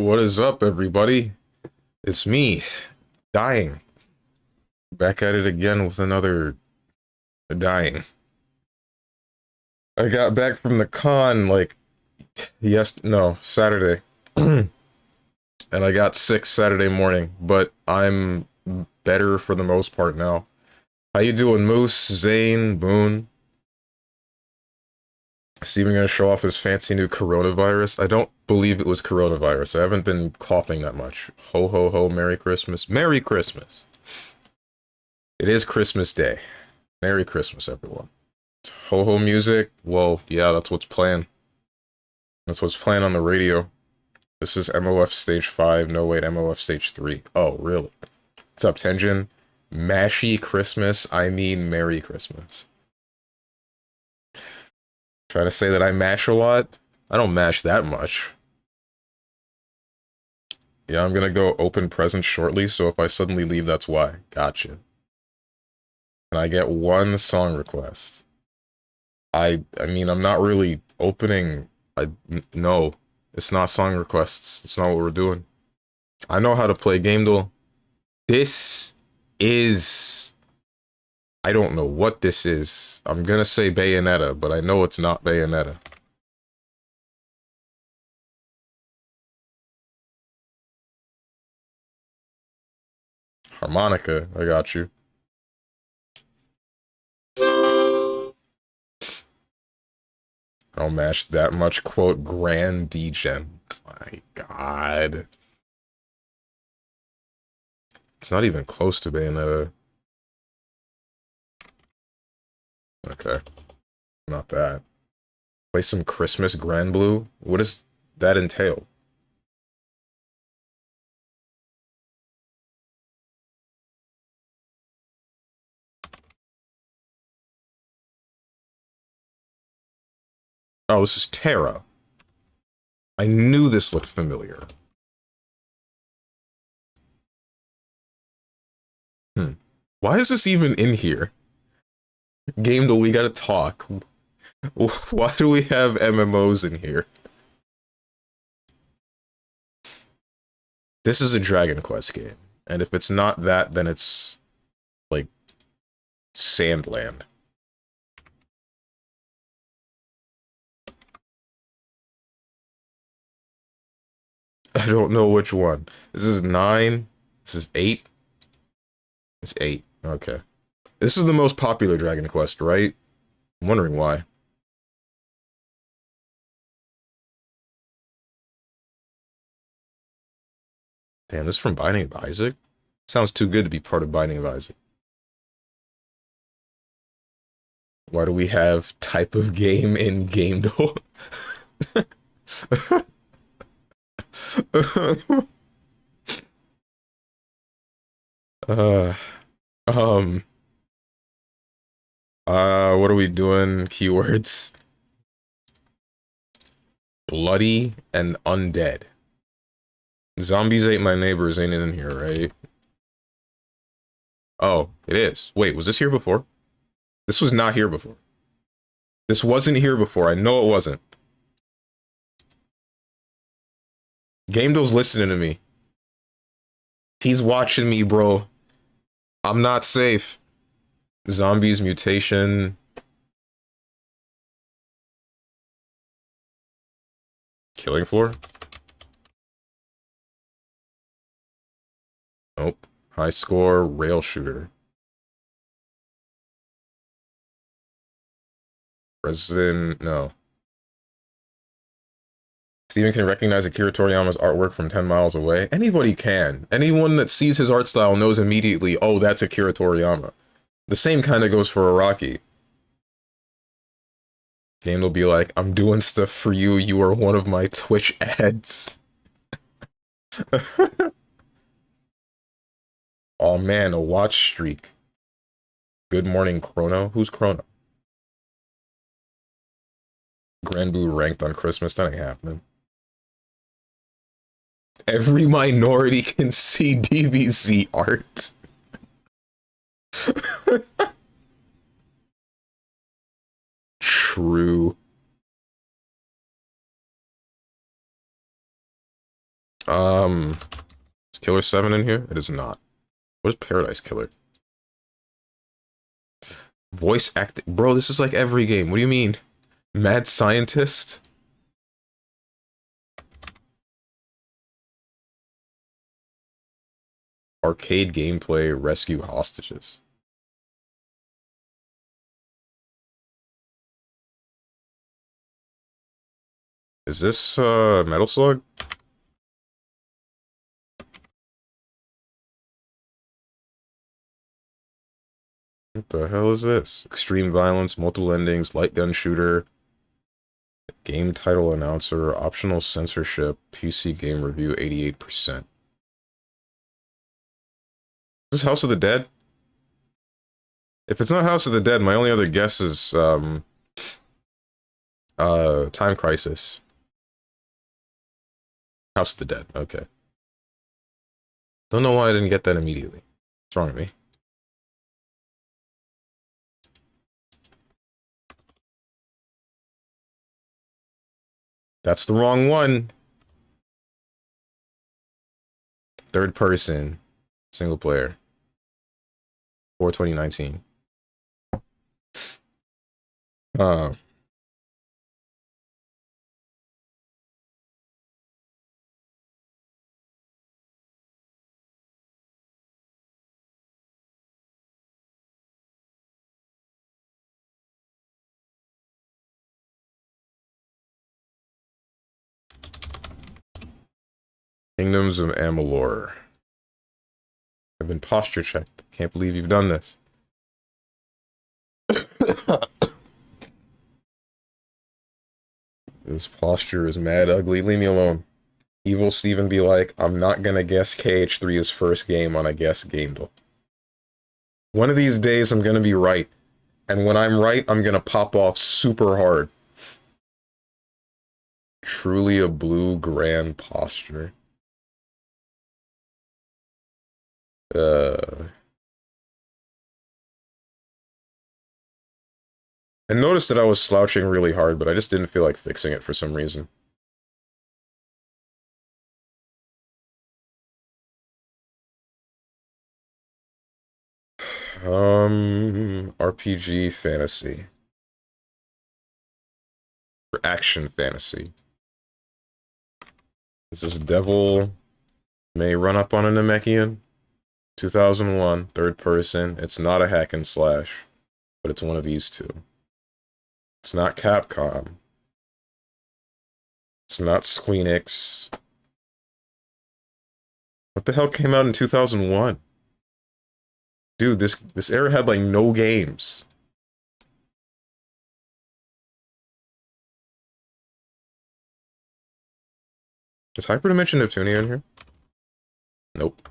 What is up, everybody? It's me, dying. Back at it again with another dying. I got back from the con like Saturday. And I got sick Saturday morning, but I'm better for the most part now. How you doing, Moose, Zane, Boone? Steven gonna show off his fancy new coronavirus? I don't believe it was coronavirus. I haven't been coughing that much. Ho ho ho, Merry Christmas. Merry Christmas. It is Christmas Day. Merry Christmas, everyone. Ho ho music? Well, yeah, that's what's playing. That's what's playing on the radio. This is MOF Stage 5. No, wait, MOF Stage 3. Oh, really? What's up, Tenjin? Mashy Christmas? I mean Merry Christmas. Trying to say that I mash a lot? I don't mash that much. Yeah, I'm gonna go open presents shortly, so if I suddenly leave, that's why. Gotcha. Can I get one song request? I mean, I'm not really opening. No, it's not song requests. It's not what we're doing. I know how to play Game Duel. This is... I don't know what this is. I'm gonna say Bayonetta, but I know it's not Bayonetta. Harmonica, I got you. I don't mash that much, quote, grand degen. My god. It's not even close to Bayonetta. Okay. Not that. Play some Christmas Grand Blue? What does that entail? Oh, this is Terra. I knew this looked familiar. Why is this even in here? Game Duel, we gotta talk. Why do we have MMOs in here? This is a Dragon Quest game. And if it's not that, then it's... like... Sandland. I don't know which one. This is 9. This is 8. It's 8. Okay. This is the most popular Dragon Quest, right? I'm wondering why. Damn, this is from Binding of Isaac? Sounds too good to be part of Binding of Isaac. Why do we have type of game in Game Duel? uh, um, what are we doing? Keywords. Bloody and undead. Zombies ate my neighbors ain't in here, right? Oh, it is. Wait, was this here before? This was not here before. This wasn't here before. I know it wasn't. Game Duel's listening to me. He's watching me, bro. I'm not safe. Zombies, mutation. Killing floor? Nope. High score, rail shooter. Resident, no. Steven can recognize Akira Toriyama's artwork from 10 miles away. Anybody can. Anyone that sees his art style knows immediately, oh, that's Akira Toriyama. The same kind of goes for Araki. Game will be like, I'm doing stuff for you, you are one of my Twitch ads. Oh man, a watch streak. Good morning, Chrono. Who's Chrono? Granbu ranked on Christmas, that ain't happening. Every minority can see DBZ art. True. Is Killer 7 in here? It is not. What is Paradise Killer? Voice acting. Bro, this is like every game. What do you mean? Mad Scientist? Arcade gameplay, rescue hostages. Is this, Metal Slug? What the hell is this? Extreme violence, multiple endings, light gun shooter, game title announcer, optional censorship, PC game review, 88%. Is this House of the Dead? If it's not House of the Dead, my only other guess is, Time Crisis. House of the Dead, okay. Don't know why I didn't get that immediately. What's wrong with me? That's the wrong one. Third person, single player. For 2019. Kingdoms of Amalur. I've been posture checked. Can't believe you've done this. This posture is mad ugly. Leave me alone. Evil Steven be like, I'm not gonna guess KH3's first game on a guess Gamedle. One of these days I'm gonna be right. And when I'm right, I'm gonna pop off super hard. Truly a blue grand posture. I noticed that I was slouching really hard, but I just didn't feel like fixing it for some reason. RPG fantasy. Or action fantasy. Is this Devil May Run Up on a Namekian? 2001, third person. It's not a hack and slash, but it's one of these two. It's not Capcom. It's not Squeenix. What the hell came out in 2001? Dude, this era had like no games. Is Hyperdimension Neptunia in here? Nope.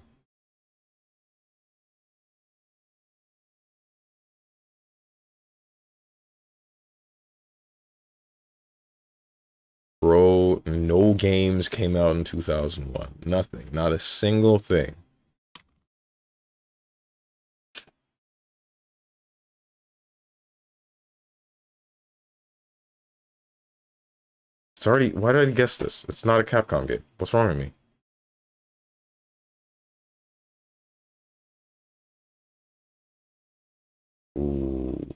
Bro, no games came out in 2001. Nothing. Not a single thing. It's already... Why did I guess this? It's not a Capcom game. What's wrong with me? Ooh.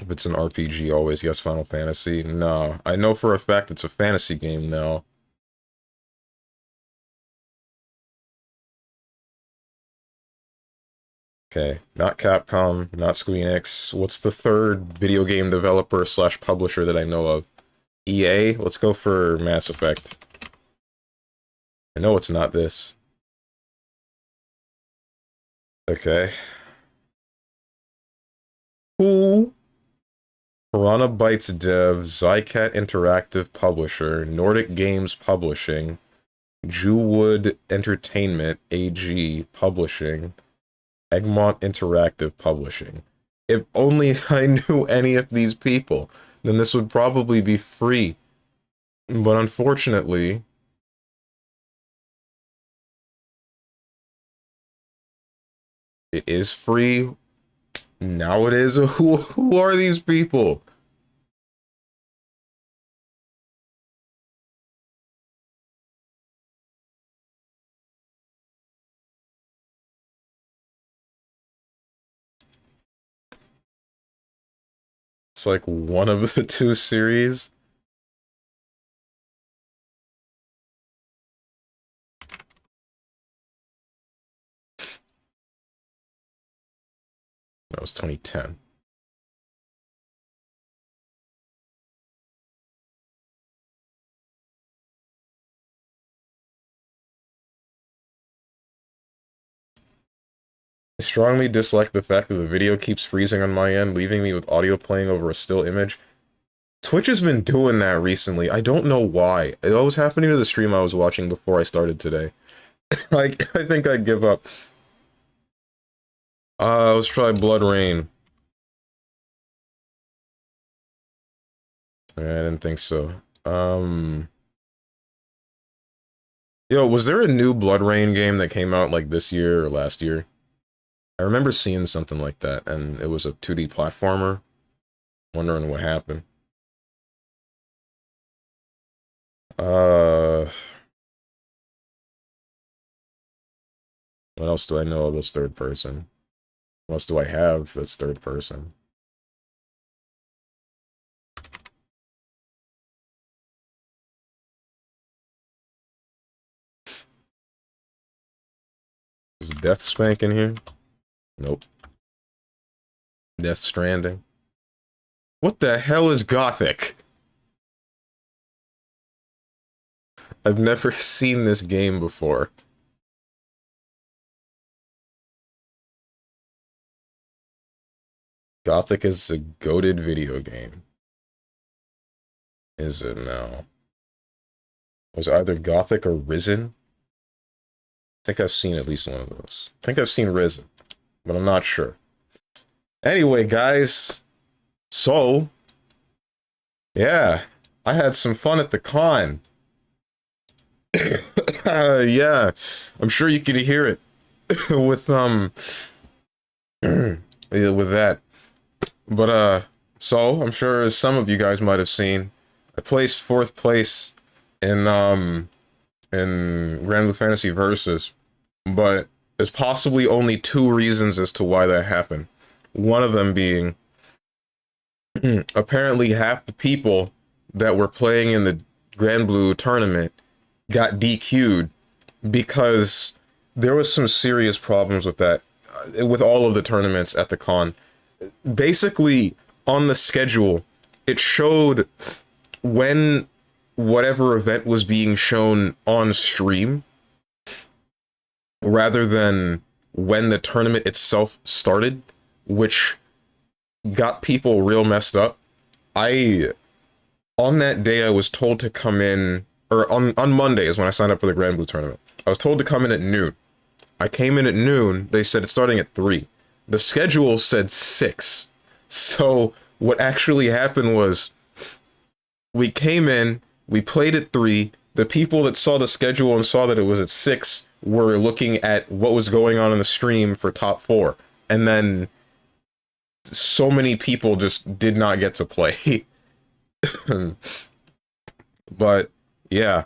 If it's an RPG, always guess Final Fantasy. No. I know for a fact it's a fantasy game now. Okay, not Capcom, not Squeenix. What's the third video game developer slash publisher that I know of? EA? Let's go for Mass Effect. I know it's not this. Okay. Who? Piranha Bytes Dev, Zycat Interactive Publisher, Nordic Games Publishing, Jewwood Entertainment AG Publishing, Egmont Interactive Publishing. If only I knew any of these people, then this would probably be free. But unfortunately... It is free. Now it is. Who are these people? It's like one of the two series. That was 2010. I strongly dislike the fact that the video keeps freezing on my end, leaving me with audio playing over a still image. Twitch has been doing that recently. I don't know why. It was happening to the stream I was watching before I started today. Like, I think I'd give up. Let's try Blood Rain. I didn't think so. Yo, was there a new Blood Rain game that came out like this year or last year? I remember seeing something like that, and it was a 2D platformer. Wondering what happened. What else do I know of this third person? What else do I have that's third person? Is Death Spank in here? Nope. Death Stranding. What the hell is Gothic? I've never seen this game before. Gothic is a goated video game. Is it now? Was it either Gothic or Risen? I think I've seen at least one of those. I think I've seen Risen, but I'm not sure. Anyway, guys, so, yeah, I had some fun at the con. Yeah, I'm sure you could hear it with, with that. But, so, I'm sure as some of you guys might have seen, I placed 4th place in Grand Blue Fantasy Versus, but there's possibly only 2 reasons as to why that happened. One of them being, apparently half the people that were playing in the Grand Blue tournament got DQ'd because there was some serious problems with that, with all of the tournaments at the con. Basically, on the schedule, it showed when whatever event was being shown on stream, rather than when the tournament itself started, which got people real messed up. On that day, I was told to come in, or on Monday is when I signed up for the Grand Blue tournament. I was told to come in at noon. I came in at noon, they said it's starting at 3. The schedule said 6. So what actually happened was, we came in, we played at 3, the people that saw the schedule and saw that it was at 6 were looking at what was going on in the stream for top 4. And then so many people just did not get to play. But yeah.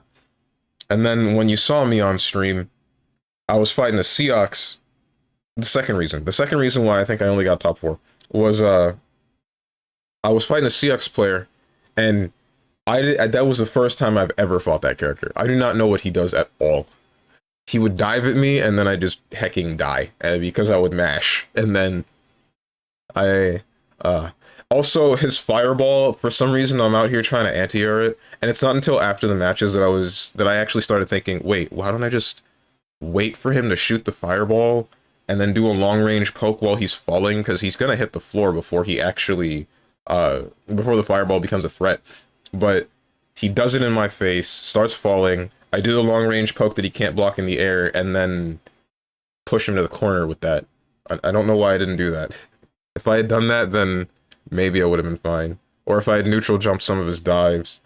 And then when you saw me on stream, I was fighting the Seahawks. The second reason why I think I only got top 4 was I was fighting a Seahawks player, and that was the first time I've ever fought that character. I do not know what he does at all. He would dive at me, and then I just hecking die, because I would mash. And then also his fireball, for some reason I'm out here trying to anti-air it, and it's not until after the matches that I actually started thinking, wait, why don't I just wait for him to shoot the fireball and then do a long-range poke while he's falling, because he's gonna hit the floor before he actually before the fireball becomes a threat. But he does it in my face, starts falling, I do the long-range poke that he can't block in the air, and then push him to the corner with that. I don't know why I didn't do that. If I had done that, then maybe I would have been fine. Or if I had neutral jumped some of his dives.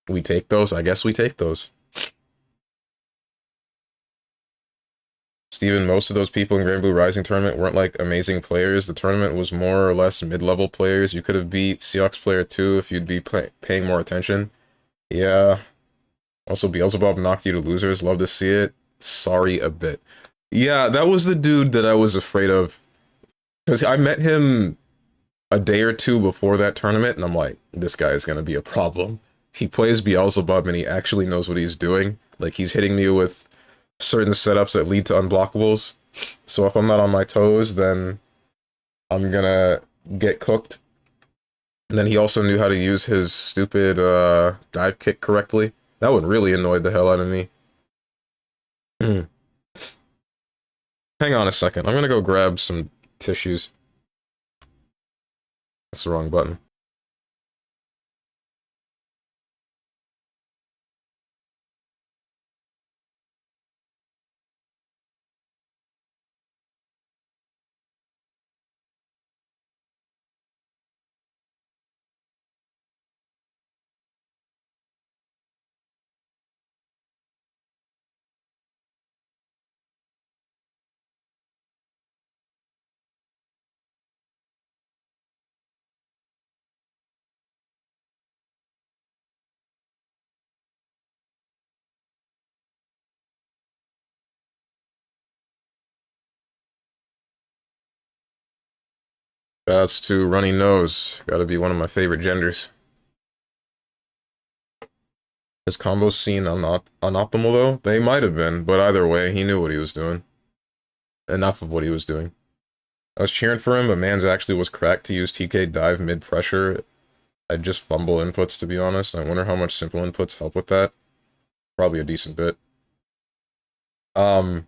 We take those? I guess we take those. Steven, most of those people in Grand Blue Rising tournament weren't like amazing players. The tournament was more or less mid-level players. You could have beat Seahawks player 2 if you'd be paying more attention. Yeah. Also, Beelzebub knocked you to losers. Love to see it. Sorry a bit. Yeah, that was the dude that I was afraid of. Because I met him a day or two before that tournament, and I'm like, this guy is gonna be a problem. He plays Beelzebub and he actually knows what he's doing. Like, he's hitting me with certain setups that lead to unblockables. So if I'm not on my toes, then I'm gonna get cooked. And then he also knew how to use his stupid dive kick correctly. That one really annoyed the hell out of me. Hang on a second. I'm gonna go grab some tissues. That's the wrong button. That's to Runny Nose. Gotta be one of my favorite genders. His combos seem unoptimal though? They might have been, but either way, he knew what he was doing. Enough of what he was doing. I was cheering for him, but man's actually was cracked to use TK dive mid-pressure. I'd just fumble inputs, to be honest. I wonder how much simple inputs help with that. Probably a decent bit. But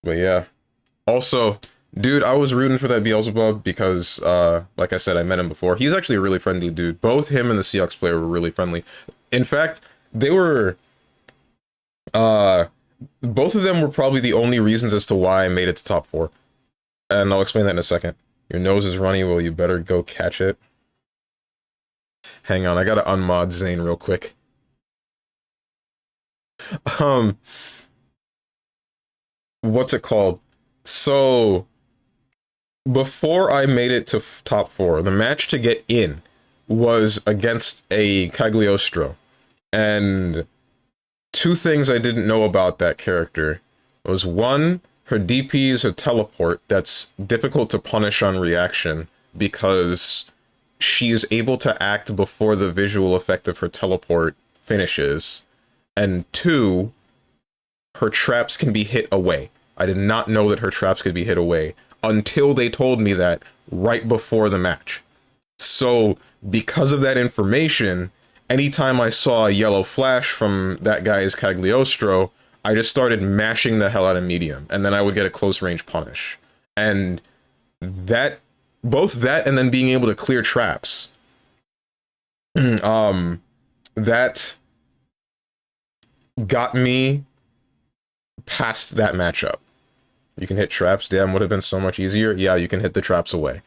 yeah. Also, dude, I was rooting for that Beelzebub because, like I said, I met him before. He's actually a really friendly dude. Both him and the Seahawks player were really friendly. In fact, they were, both of them were probably the only reasons as to why I made it to top 4. And I'll explain that in a second. Your nose is runny, well, you better go catch it. Hang on, I gotta unmod Zane real quick. What's it called? So, before I made it to top 4, the match to get in was against a Cagliostro. And 2 things I didn't know about that character was, 1, her DP is a teleport that's difficult to punish on reaction because she is able to act before the visual effect of her teleport finishes. And 2, her traps can be hit away. I did not know that her traps could be hit away until they told me that right before the match. So, because of that information, anytime I saw a yellow flash from that guy's Cagliostro, I just started mashing the hell out of medium, and then I would get a close range punish. And that, both that and then being able to clear traps, that got me past that matchup. You can hit traps, damn, would have been so much easier. Yeah, you can hit the traps away.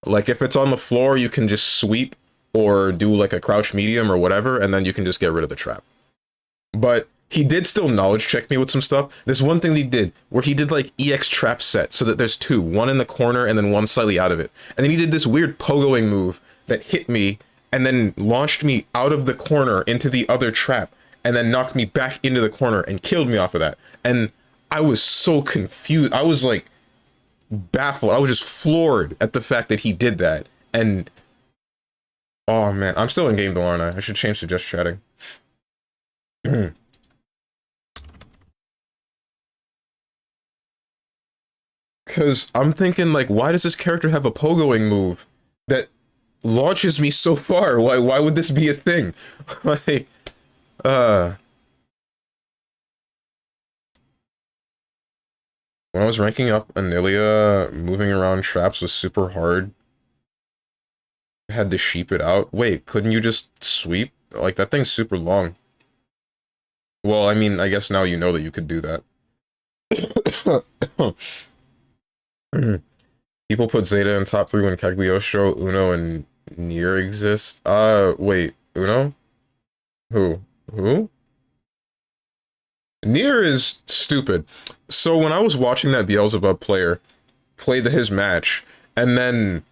Like, if it's on the floor, you can just sweep or do like a crouch medium or whatever, and then you can just get rid of the trap. But he did still knowledge check me with some stuff. There's one thing he did, where he did like EX trap set, so that there's 2, one in the corner and then one slightly out of it. And then he did this weird pogoing move that hit me, and then launched me out of the corner into the other trap, and then knocked me back into the corner and killed me off of that. And I was so confused. I was like baffled. I was just floored at the fact that he did that. And oh man, I'm still in game though, aren't I? I should change to just chatting. Because I'm thinking, like, why does this character have a pogoing move that launches me so far? Why would this be a thing? Like, when I was ranking up Anilia, moving around traps was super hard. I had to sheep it out. Wait, couldn't you just sweep? Like, that thing's super long. Well, I mean, I guess now you know that you could do that. People put Zeta in top 3 when Cagliostro, Uno, and Nier exist. Wait, Uno? Who? Nier is stupid. So when I was watching that Beelzebub player play his match, and then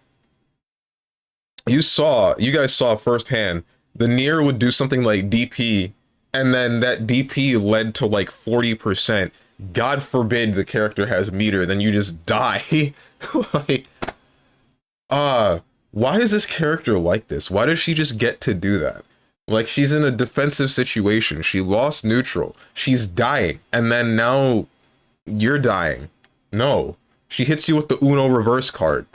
you guys saw firsthand, the Nier would do something like DP, and then that DP led to like 40%. God forbid the character has meter, then you just die. Like, Why is this character like this? Why does she just get to do that? Like, she's in a defensive situation. She lost neutral. She's dying. And then now you're dying. No. She hits you with the Uno reverse card.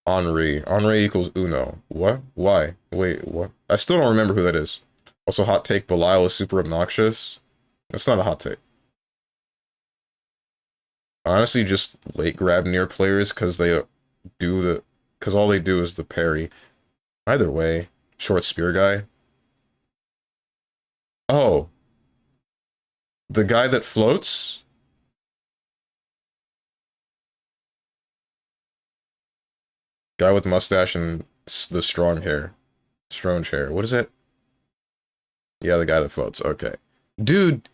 Henri. Henri equals Uno. What? Why? Wait, what? I still don't remember who that is. Also, hot take, Belial is super obnoxious. That's not a hot take. Honestly, just late grab near players because they do the... Because all they do is the parry. Either way, short spear guy. Oh. The guy that floats? Guy with mustache and the strong hair. Strange hair. What is it? Yeah, the guy that floats. Okay. Dude,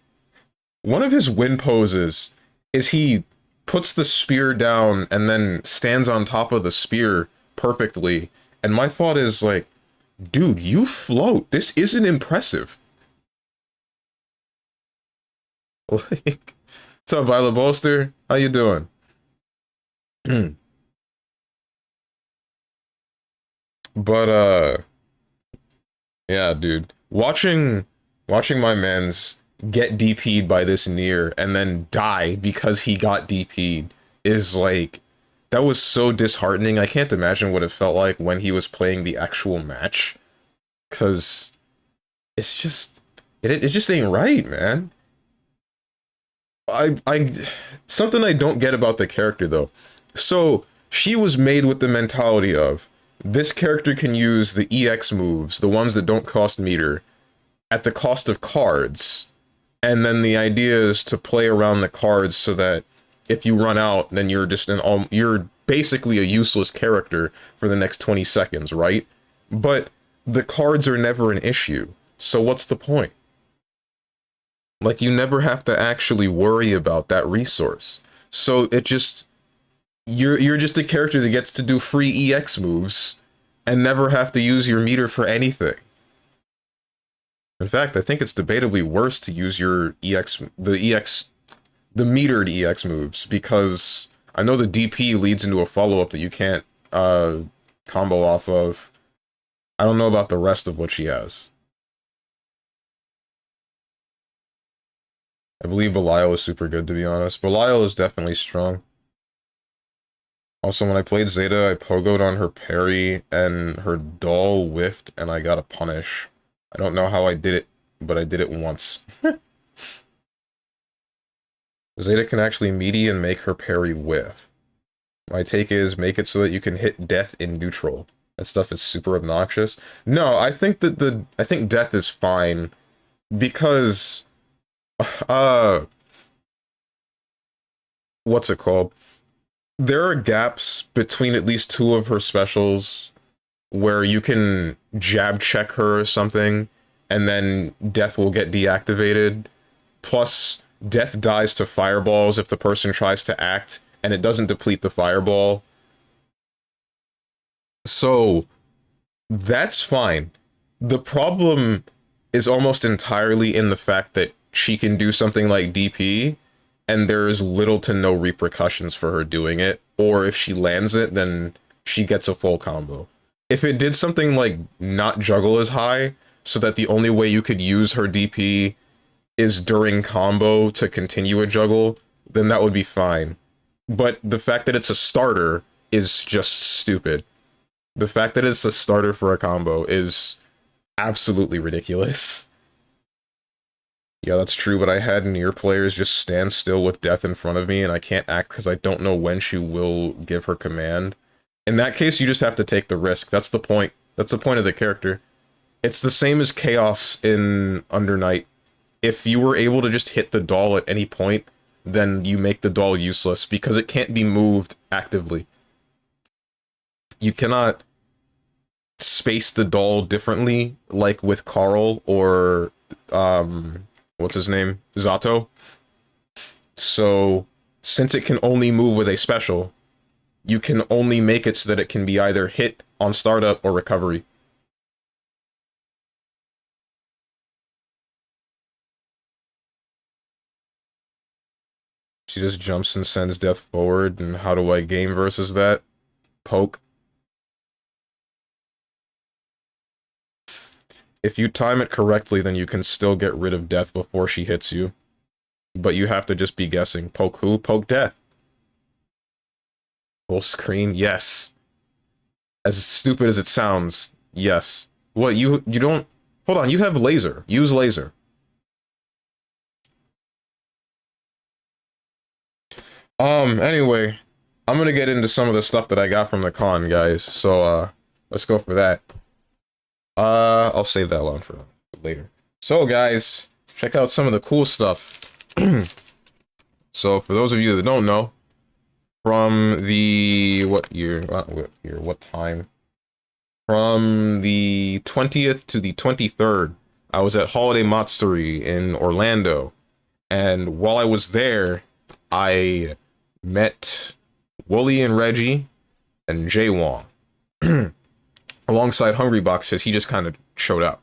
one of his win poses is he puts the spear down and then stands on top of the spear perfectly. And my thought is like, dude, you float. This isn't impressive. Like, what's up, Violet Bolster? How you doing? But yeah, dude. Watching my mans get DP'd by this near and then die because he got DP'd is like, that was so disheartening. I can't imagine what it felt like when he was playing the actual match. Cause it's just it just ain't right, man. I something I don't get about the character though. So she was made with the mentality of this character can use the EX moves, the ones that don't cost meter, at the cost of cards. And then the idea is to play around the cards so that if you run out, then you're just you're basically a useless character for the next 20 seconds, right? But the cards are never an issue. So what's the point? Like, you never have to actually worry about that resource. So it just, you're just a character that gets to do free EX moves and never have to use your meter for anything. In fact, I think it's debatably worse to use your the metered EX moves, because I know the DP leads into a follow-up that you can't combo off of. I don't know about the rest of what she has. I believe Belial is super good, to be honest. Belial is definitely strong. Also, when I played Zeta, I pogoed on her parry, and her doll whiffed, and I got a punish. I don't know how I did it, but I did it once. Zeta can actually meaty and make her parry whiff. My take is, make it so that you can hit death in neutral. That stuff is super obnoxious. No, I think that I think death is fine, because... what's it called? There are gaps between at least two of her specials where you can jab check her or something, and then death will get deactivated. Plus, death dies to fireballs if the person tries to act, and it doesn't deplete the fireball. So, that's fine. The problem is almost entirely in the fact that she can do something like DP, and there's little to no repercussions for her doing it, or if she lands it, then she gets a full combo. If it did something like not juggle as high, so that the only way you could use her DP is during combo to continue a juggle, then that would be fine. But the fact that it's a starter is just stupid. The fact that it's a starter for a combo is absolutely ridiculous. Yeah, that's true, but I had near players just stand still with death in front of me, and I can't act because I don't know when she will give her command. In that case, you just have to take the risk. That's the point. That's the point of the character. It's the same as Chaos in Under Night. If you were able to just hit the doll at any point, then you make the doll useless, because it can't be moved actively. You cannot space the doll differently, like with Carl or, what's his name? Zato. So, since it can only move with a special, you can only make it so that it can be either hit on startup or recovery. She just jumps and sends death forward, and how do I game versus that? Poke. If you time it correctly, then you can still get rid of death before she hits you. But you have to just be guessing. Poke who? Poke death. Full screen? Yes. As stupid as it sounds, yes. What, you don't... Hold on, you have laser. Use laser. Anyway, I'm gonna get into some of the stuff that I got from the con, guys. So, let's go for that. I'll save that one for later. So, guys, check out some of the cool stuff. So, for those of you that don't know, from the... what year? What time? From the 20th to the 23rd, I was at Holiday Matsuri in Orlando. And while I was there, I met Wooly and Reggie and Jay Wong. Alongside Hungry Box, because he just kind of showed up.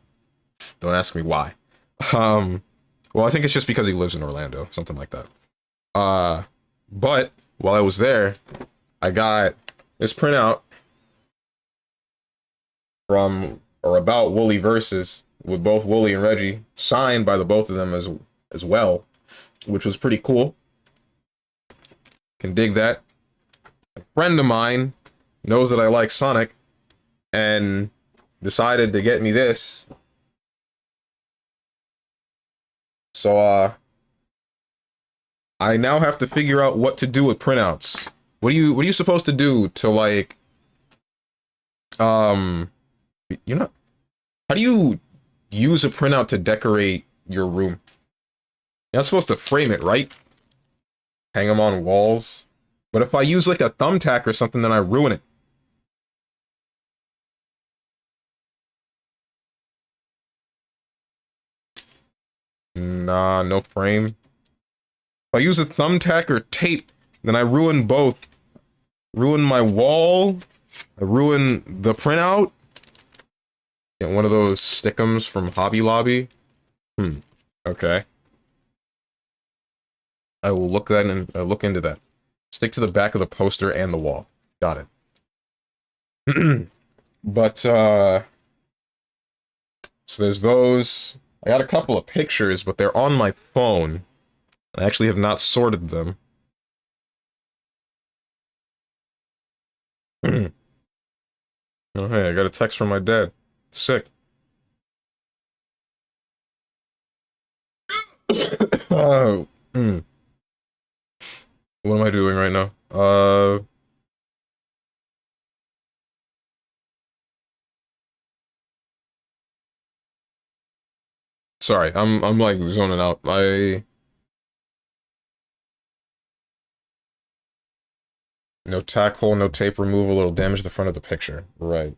Don't ask me why. Well, I think it's just because he lives in Orlando, something like that. But while I was there, I got this printout from or about Wooly Versus with both Wooly and Reggie, signed by the both of them as well, which was pretty cool. Can dig that. A friend of mine knows that I like Sonic and decided to get me this. So I now have to figure out what to do with printouts. What are you supposed to do to, like, you know, how do you use a printout to decorate your room? You're not supposed to frame it, right? Hang them on walls. But if I use like a thumbtack or something, then I ruin it. Nah, no frame. If I use a thumbtack or tape, then I ruin both. Ruin my wall. I ruin the printout. Get one of those stick'ems from Hobby Lobby. Okay. I will look into that. Stick to the back of the poster and the wall. Got it. But, so there's those. I got a couple of pictures, but they're on my phone. I actually have not sorted them. Oh, hey, I got a text from my dad. Sick. Oh, What am I doing right now? Sorry, I'm like zoning out. No tack hole, no tape removal, it'll damage the front of the picture. Right.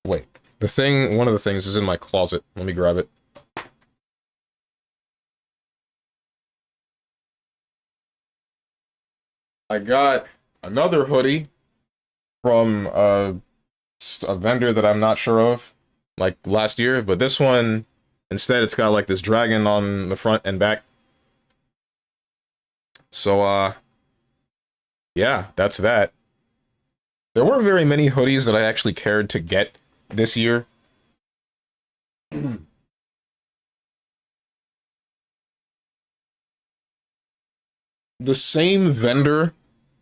Wait. One of the things is in my closet. Let me grab it. I got another hoodie from a vendor that I'm not sure of, like last year, but this one, instead, it's got like this dragon on the front and back. So, yeah, that's that. There weren't very many hoodies that I actually cared to get this year. The same vendor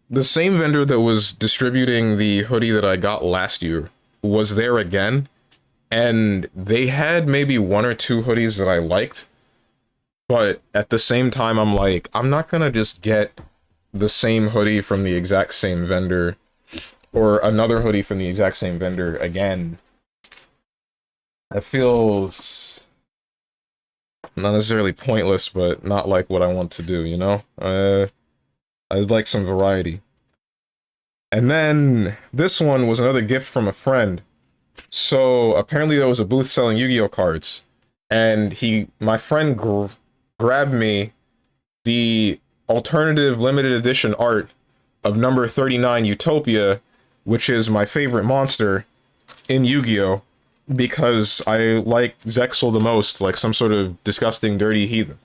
that was distributing the hoodie that I got last year was there again, and they had maybe one or two hoodies that I liked, but at the same time, I'm like, I'm not gonna just get the same hoodie from the exact same vendor, or another hoodie from the exact same vendor again. That feels not necessarily pointless, but not like what I want to do, you know? I'd like some variety. And then this one was another gift from a friend. So apparently there was a booth selling Yu-Gi-Oh cards, and my friend grabbed me the alternative limited edition art of number 39 Utopia, which is my favorite monster in Yu-Gi-Oh, because I like Zexal the most, like some sort of disgusting, dirty heathen.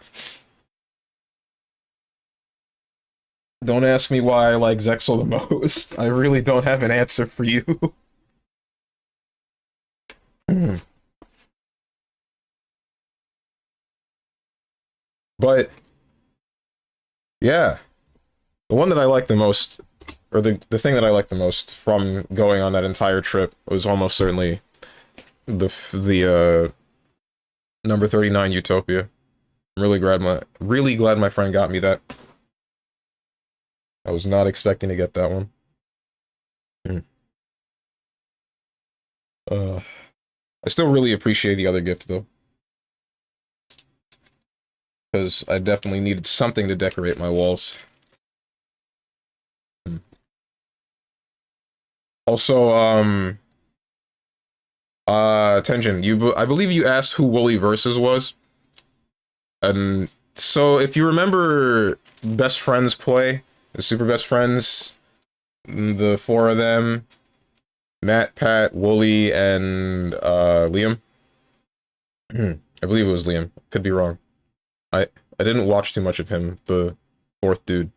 Don't ask me why I like Zexal the most. I really don't have an answer for you. But yeah, the one that I like the most, or the thing that I like the most from going on that entire trip was almost certainly the number 39 Utopia. I'm really glad my friend got me that. I was not expecting to get that one. Hmm. I still really appreciate the other gift though, because I definitely needed something to decorate my walls. Hmm. Also, Tenjin, I believe you asked who Wooly Versus was. And so if you remember Best Friends play, the Super Best Friends, the four of them, Matt, Pat, Wooly, and Liam. I believe it was Liam. Could be wrong. I I didn't watch too much of him, the fourth dude.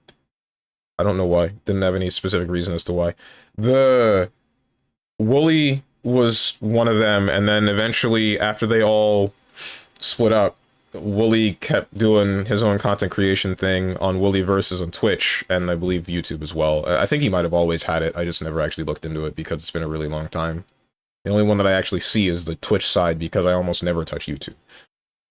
I don't know why. Didn't have any specific reason as to why. The Wooly was one of them, and then eventually, after they all split up, Wooly kept doing his own content creation thing on Wooly Versus on Twitch, and I believe YouTube as well. I think he might have always had it, I just never actually looked into it because it's been a really long time. The only one that I actually see is the Twitch side because I almost never touch YouTube.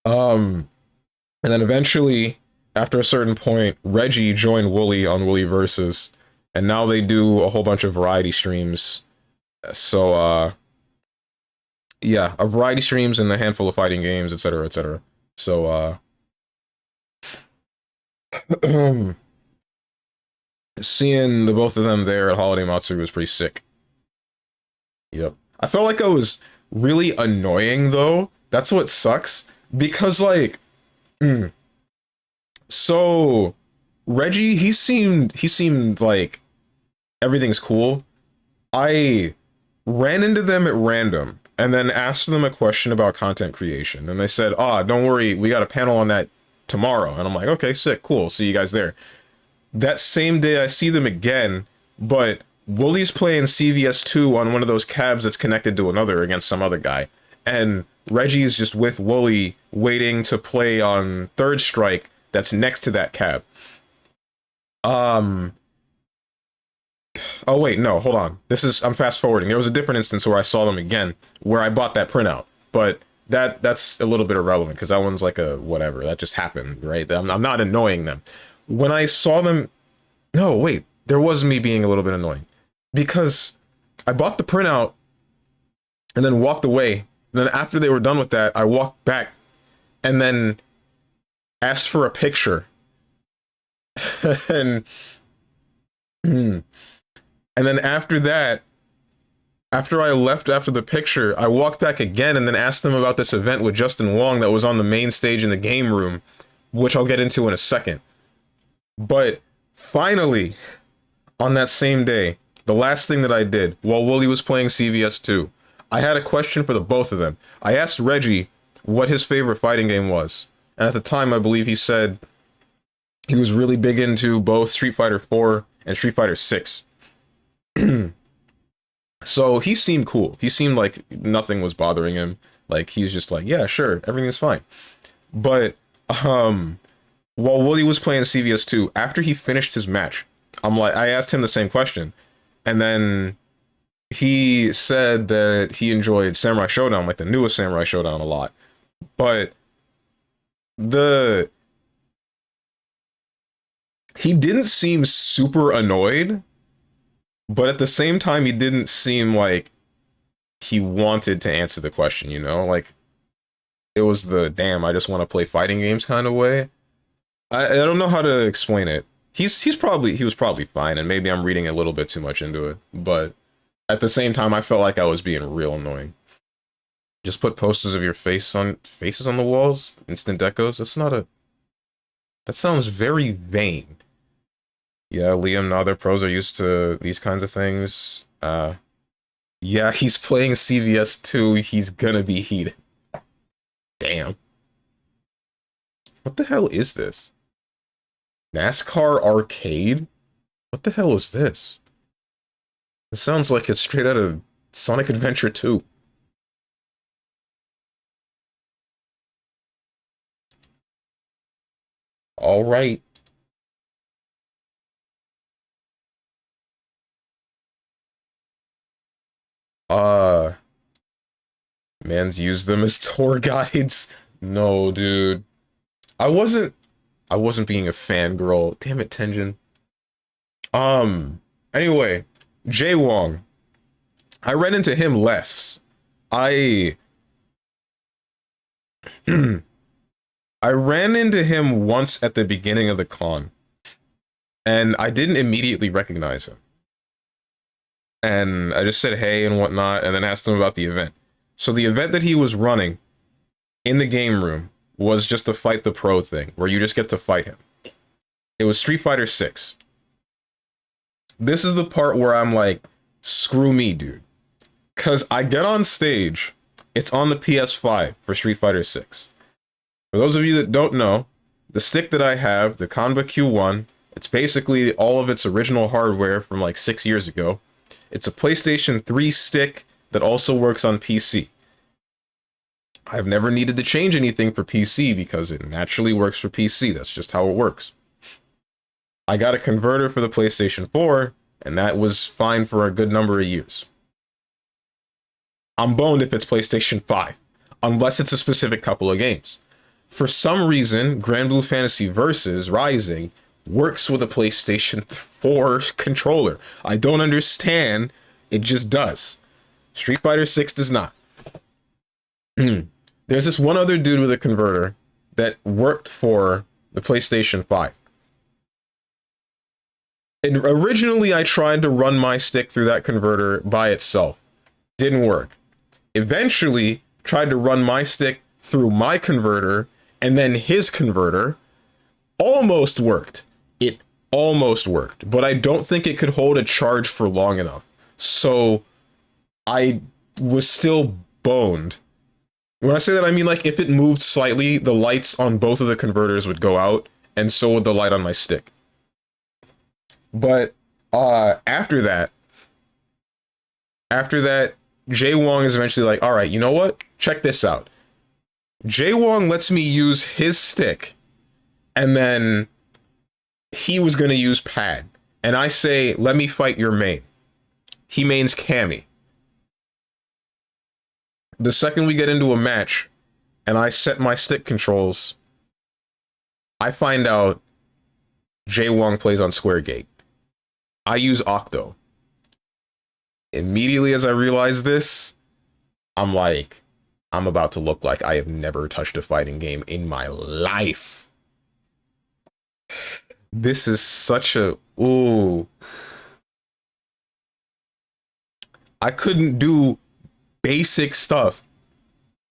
And then eventually, after a certain point, Reggie joined Wooly on Wooly Versus, and now they do a whole bunch of variety streams. So, yeah, a variety streams and a handful of fighting games, etc., etc. So, seeing the both of them there at Holiday Matsuri was pretty sick. Yep. I felt like I was really annoying, though. That's what sucks. Because, like, so Reggie, he seemed like everything's cool. I ran into them at random and then asked them a question about content creation. And they said, don't worry, we got a panel on that tomorrow. And I'm like, okay, sick, cool, see you guys there. That same day I see them again, but Wooly's playing CVS2 on one of those cabs that's connected to another against some other guy. And Reggie's just with Wooly waiting to play on Third Strike that's next to that cab. Oh wait, no, hold on. I'm fast forwarding. There was a different instance where I saw them again, where I bought that printout, but that's a little bit irrelevant because that one's like a whatever. That just happened, right? I'm not annoying them. When I saw them, no, wait, there was me being a little bit annoying because I bought the printout and then walked away. And then after they were done with that, I walked back and then asked for a picture. and and then after that, after I left after the picture, I walked back again and then asked them about this event with Justin Wong that was on the main stage in the game room, which I'll get into in a second. But finally, on that same day, the last thing that I did while Wooly was playing CVS2, I had a question for the both of them. I asked Reggie what his favorite fighting game was. And at the time, I believe he said he was really big into both Street Fighter 4 and Street Fighter 6. So he seemed cool. He seemed like nothing was bothering him. Like he's just like, yeah, sure, everything's fine. But while Wooly was playing CVS2, after he finished his match, I asked him the same question, and then he said that he enjoyed Samurai Showdown, like the newest Samurai Showdown, a lot. But he didn't seem super annoyed, but at the same time, he didn't seem like he wanted to answer the question, you know? Like, it was the, damn, I just want to play fighting games kind of way. I don't know how to explain it. He was probably fine, and maybe I'm reading a little bit too much into it, but at the same time, I felt like I was being real annoying. Just put posters of your faces on the walls, instant decos. That sounds very vain. Yeah, Liam and other pros are used to these kinds of things. Yeah, he's playing CVS 2. He's gonna be heated. Damn. What the hell is this? NASCAR Arcade? What the hell is this? It sounds like it's straight out of Sonic Adventure 2. All right. Uh, man's used them as tour guides. No, dude. I wasn't being a fangirl. Damn it, Tenjin. Anyway, Jay Wong. I ran into him less. I I ran into him once at the beginning of the con, and I didn't immediately recognize him. And I just said hey and whatnot, and then asked him about the event. So the event that he was running in the game room was just a fight the pro thing, where you just get to fight him. It was Street Fighter 6. This is the part where I'm like, screw me, dude. Because I get on stage, it's on the PS5 for Street Fighter 6. For those of you that don't know, the stick that I have, the Conva Q1, it's basically all of its original hardware from like 6 years ago. It's a PlayStation 3 stick that also works on PC. I've never needed to change anything for PC because it naturally works for PC. That's just how it works. I got a converter for the PlayStation 4, and that was fine for a good number of years. I'm boned if it's PlayStation 5, unless it's a specific couple of games. For some reason, Grand Blue Fantasy Versus Rising works with a PlayStation 4 controller. I don't understand, it just does. Street Fighter 6 does not. There's this one other dude with a converter that worked for the PlayStation 5. And originally, I tried to run my stick through that converter by itself. Didn't work. Eventually, tried to run my stick through my converter, and then his converter. Almost worked. It almost worked, but I don't think it could hold a charge for long enough. So, I was still boned. When I say that, I mean like if it moved slightly, the lights on both of the converters would go out, and so would the light on my stick. But after that, Jay Wong is eventually like, all right, you know what? Check this out. Jay Wong lets me use his stick, and then he was going to use pad. And I say, let me fight your main. He mains Cammy. The second we get into a match, and I set my stick controls, I find out Jay Wong plays on Square Gate. I use Octo. Immediately as I realize this, I'm like, I'm about to look like I have never touched a fighting game in my life. This is such a... Ooh. I couldn't do basic stuff.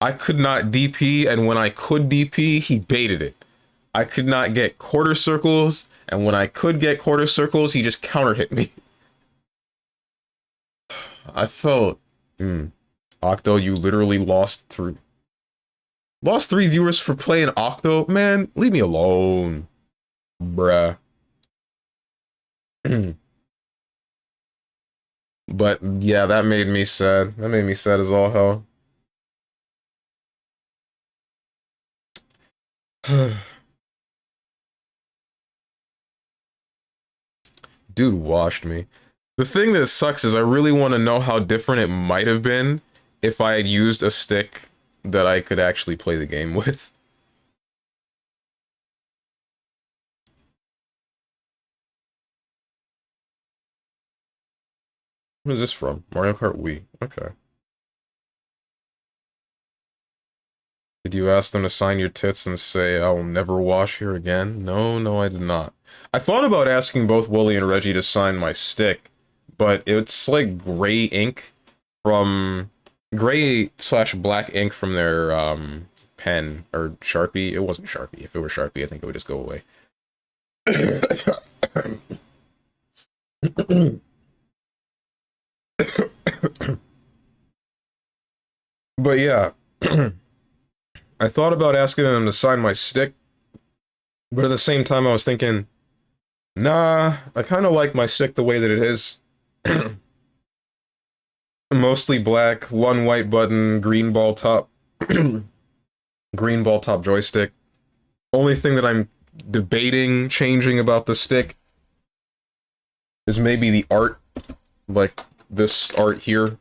I could not DP, and when I could DP, he baited it. I could not get quarter circles, and when I could get quarter circles, he just counter hit me. I felt... Octo, you literally lost 3 viewers for playing Octo? Man, leave me alone. Bruh. But yeah, that made me sad. That made me sad as all hell. Dude washed me. The thing that sucks is I really want to know how different it might have been if I had used a stick that I could actually play the game with. What is this from? Mario Kart Wii. Okay. Did you ask them to sign your tits and say, I will never wash here again? No, I did not. I thought about asking both Wooly and Reggie to sign my stick, but it's like gray ink from... gray/black ink from their, pen, or Sharpie. It wasn't Sharpie. If it were Sharpie, I think it would just go away. But yeah, I thought about asking them to sign my stick, but at the same time I was thinking, Nah, I kind of like my stick the way that it is. Mostly black, one white button, green ball top, green ball top joystick. Only thing that I'm debating changing about the stick is maybe the art, like this art here,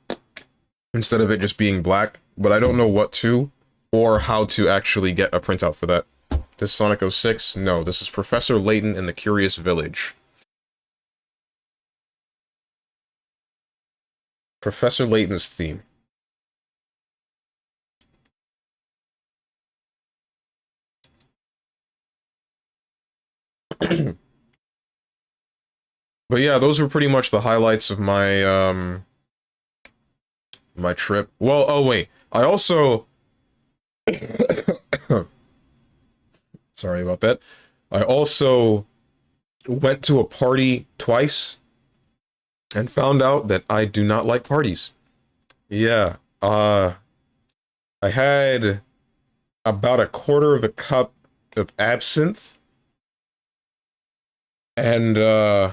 instead of it just being black. But I don't know what to, or how to actually get a printout for that. This is Sonic 06? No, this is Professor Layton in the Curious Village. Professor Layton's theme. But yeah, those were pretty much the highlights of my, my trip. Well, oh wait, I also... Sorry about that. I also went to a party twice and found out that I do not like parties. Yeah, I had about a quarter of a cup of absinthe, and I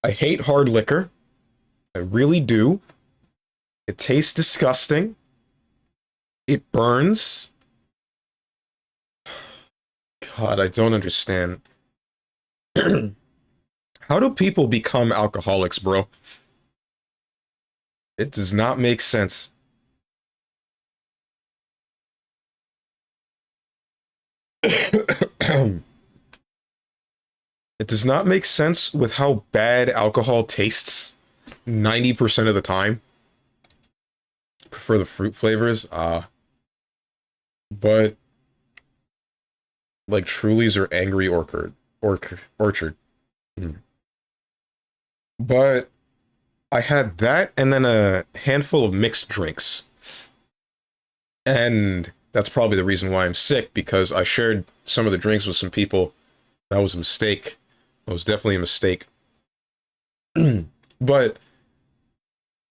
hate hard liquor. I really do. It tastes disgusting. It burns. God, I don't understand. How do people become alcoholics, bro? It does not make sense. It does not make sense with how bad alcohol tastes 90% of the time. Prefer the fruit flavors, but like Trulies or Angry Orchard. Mm. But I had that and then a handful of mixed drinks. And that's probably the reason why I'm sick, because I shared some of the drinks with some people. That was a mistake. It was definitely a mistake. But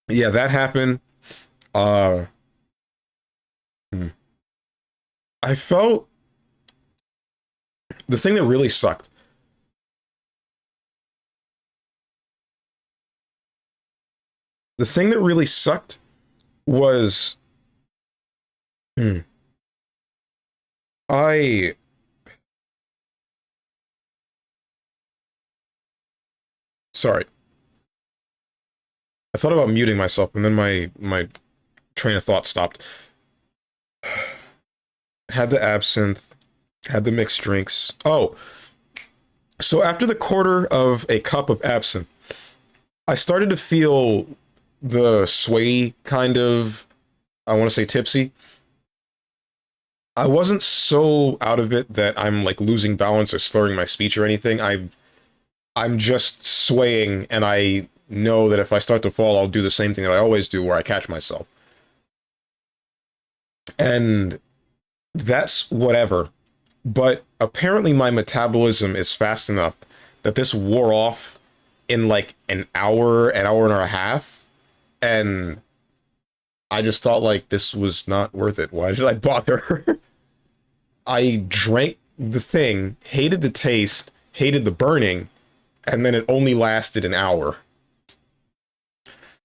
yeah, that happened. Uh I felt the thing that really sucked. The thing that really sucked was I sorry. I thought about muting myself and then my train of thought stopped. Had the absinthe, had the mixed drinks. Oh, so after the quarter of a cup of absinthe, I started to feel the sway kind of, I want to say tipsy. I wasn't so out of it that I'm like losing balance or slurring my speech or anything. I'm just swaying, and I know that if I start to fall, I'll do the same thing that I always do, where I catch myself. And that's whatever. But apparently my metabolism is fast enough that this wore off in like an hour and a half. And I just thought like this was not worth it. Why did I bother? I drank the thing, hated the taste, hated the burning, and then it only lasted an hour.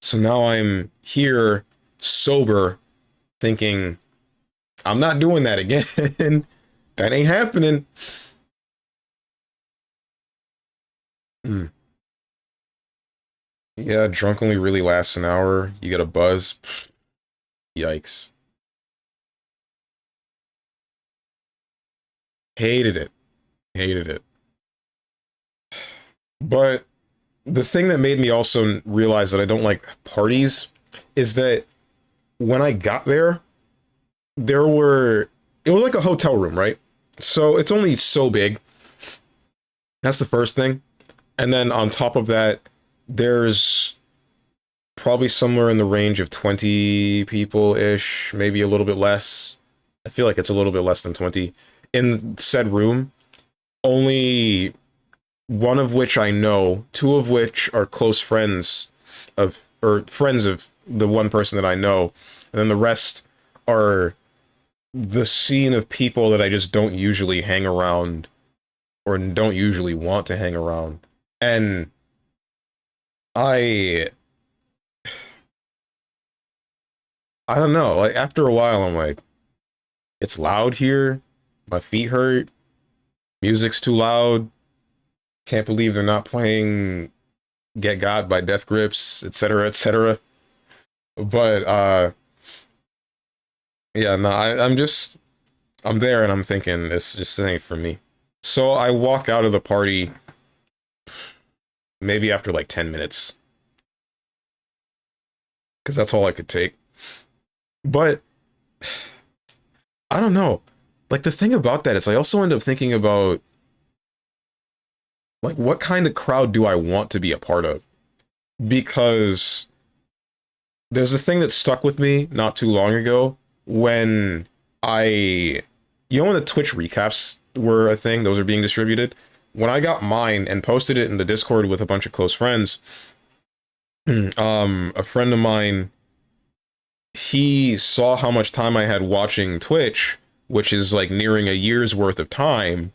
So now I'm here sober thinking, I'm not doing that again. That ain't happening. Mm. Yeah, drunk only really lasts an hour. You get a buzz. Yikes. Hated it. Hated it. But the thing that made me also realize that I don't like parties is that when I got there, it was like a hotel room, right? So it's only so big. That's the first thing. And then on top of that, there's probably somewhere in the range of 20 people-ish, maybe a little bit less. I feel like it's a little bit less than 20 in said room. Only one of which I know, two of which are close friends of, or friends of the one person that I know, and then the rest are the scene of people that I just don't usually hang around or don't usually want to hang around. And I I don't know, like after a while I'm like, it's loud here, my feet hurt, music's too loud, can't believe they're not playing Get Got by Death Grips, etc., etc. But yeah, no, I'm there and I'm thinking this ain't for me. So I walk out of the party maybe after like 10 minutes, because that's all I could take. But I don't know. Like the thing about that is I also end up thinking about like what kind of crowd do I want to be a part of? Because there's a thing that stuck with me not too long ago when I, you know, when the Twitch recaps were a thing, those are being distributed. When I got mine and posted it in the Discord with a bunch of close friends, a friend of mine, he saw how much time I had watching Twitch, which is like nearing a year's worth of time,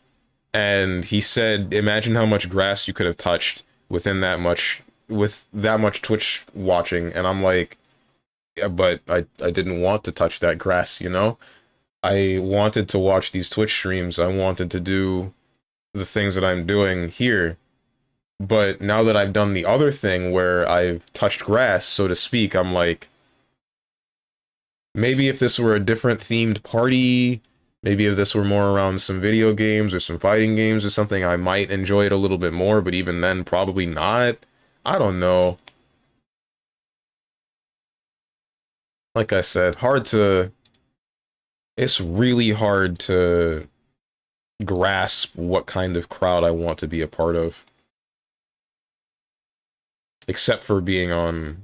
and he said, imagine how much grass you could have touched within that much, with that much Twitch watching. And I'm like, yeah, but I didn't want to touch that grass, you know? I wanted to watch these Twitch streams. I wanted to do the things that I'm doing here. But now that I've done the other thing where I've touched grass, so to speak, I'm like, maybe if this were a different themed party, maybe if this were more around some video games or some fighting games or something, I might enjoy it a little bit more, but even then, probably not. I don't know. Like I said, it's really hard to grasp what kind of crowd I want to be a part of. Except for being on,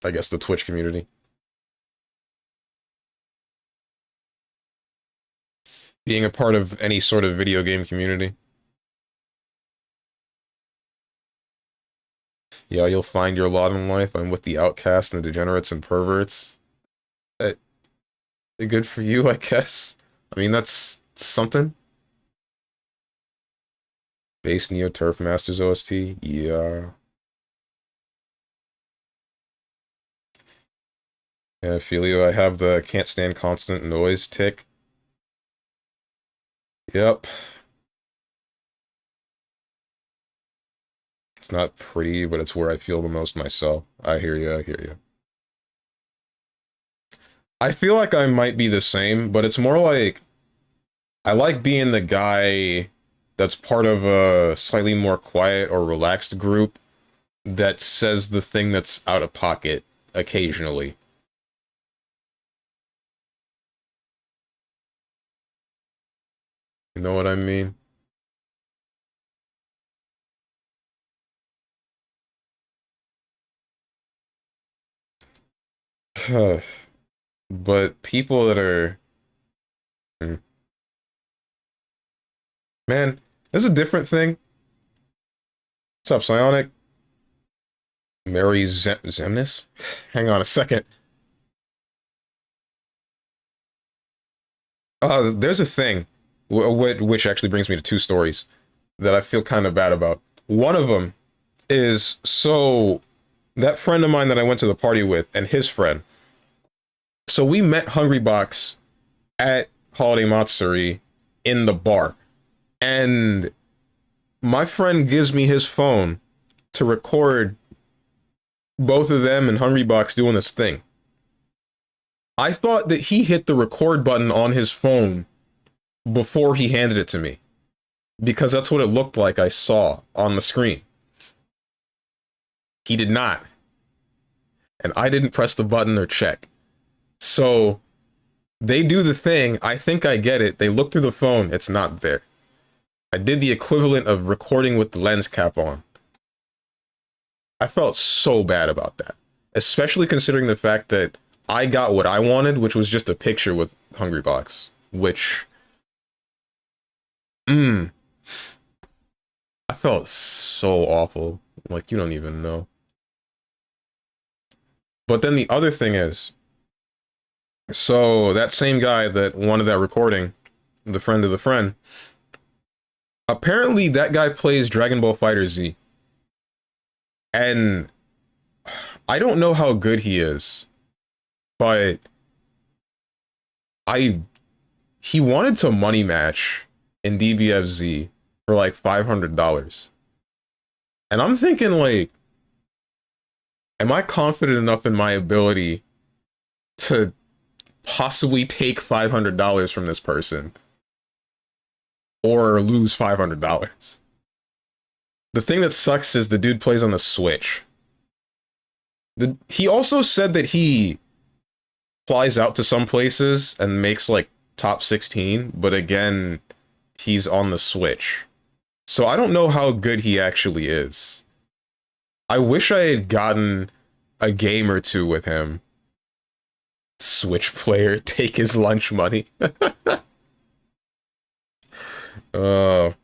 I guess, the Twitch community. Being a part of any sort of video game community. Yeah, you'll find your lot in life. I'm with the outcasts and the degenerates and perverts. Uh, Good for you, I guess. I mean, that's something. Base Neo Turf Masters OST? Yeah. Yeah, I feel you. I have the can't stand constant noise tick. Yep. It's not pretty, but it's where I feel the most myself. I hear you, I hear you. I feel like I might be the same, but it's more like I like being the guy that's part of a slightly more quiet or relaxed group that says the thing that's out of pocket occasionally. You know what I mean? But people that are... Hmm. Man, there's a different thing. What's up, Psionic? Mary Zemnis? Hang on a second. There's a thing, which actually brings me to two stories that I feel kind of bad about. One of them is, so that friend of mine that I went to the party with and his friend. So we met Hungrybox at Holiday Matsuri in the bar. And my friend gives me his phone to record both of them and Hungrybox doing this thing. I thought that he hit the record button on his phone before he handed it to me, because that's what it looked like I saw on the screen. He did not. And I didn't press the button or check. So they do the thing. I think I get it. They look through the phone. It's not there. I did the equivalent of recording with the lens cap on. I felt so bad about that, especially considering the fact that I got what I wanted, which was just a picture with Hungrybox, which, I felt so awful. Like, you don't even know. But then the other thing is, so that same guy that wanted that recording, the friend of the friend, Apparently, that guy plays Dragon Ball Fighter Z. And I don't know how good he is, but I he wanted to money match in DBFZ for like $500. And I'm thinking like, am I confident enough in my ability to possibly take $500 from this person or lose $500? The thing that sucks is the dude plays on the Switch. He also said that he flies out to some places and makes like top 16, but again, he's on the Switch. So I don't know how good he actually is. I wish I had gotten a game or two with him. Switch player, take his lunch money. Oh.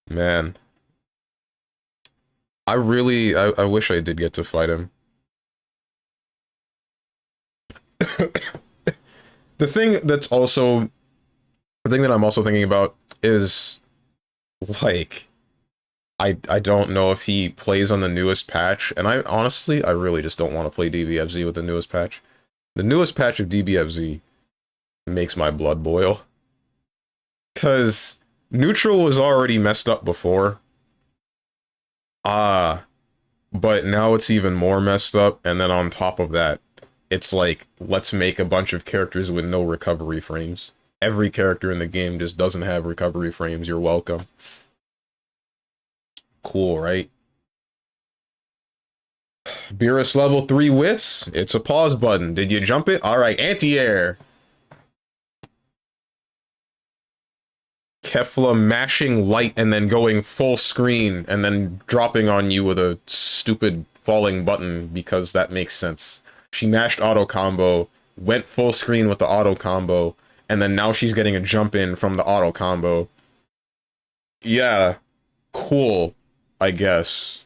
Man. I wish I did get to fight him. The thing that's also, the thing that I'm also thinking about is, like, I don't know if he plays on the newest patch, and I honestly, I really just don't want to play DBFZ with the newest patch. The newest patch of DBFZ makes my blood boil. Because neutral was already messed up before. But now it's even more messed up, and then on top of that, it's like, let's make a bunch of characters with no recovery frames. Every character in the game just doesn't have recovery frames, you're welcome. Cool, right? Beerus level 3 whiffs? It's a pause button. Did you jump it? Alright, anti-air! Kefla mashing light and then going full screen and then dropping on you with a stupid falling button because that makes sense. She mashed auto combo, went full screen with the auto combo, and then now she's getting a jump in from the auto combo. Yeah, cool, I guess.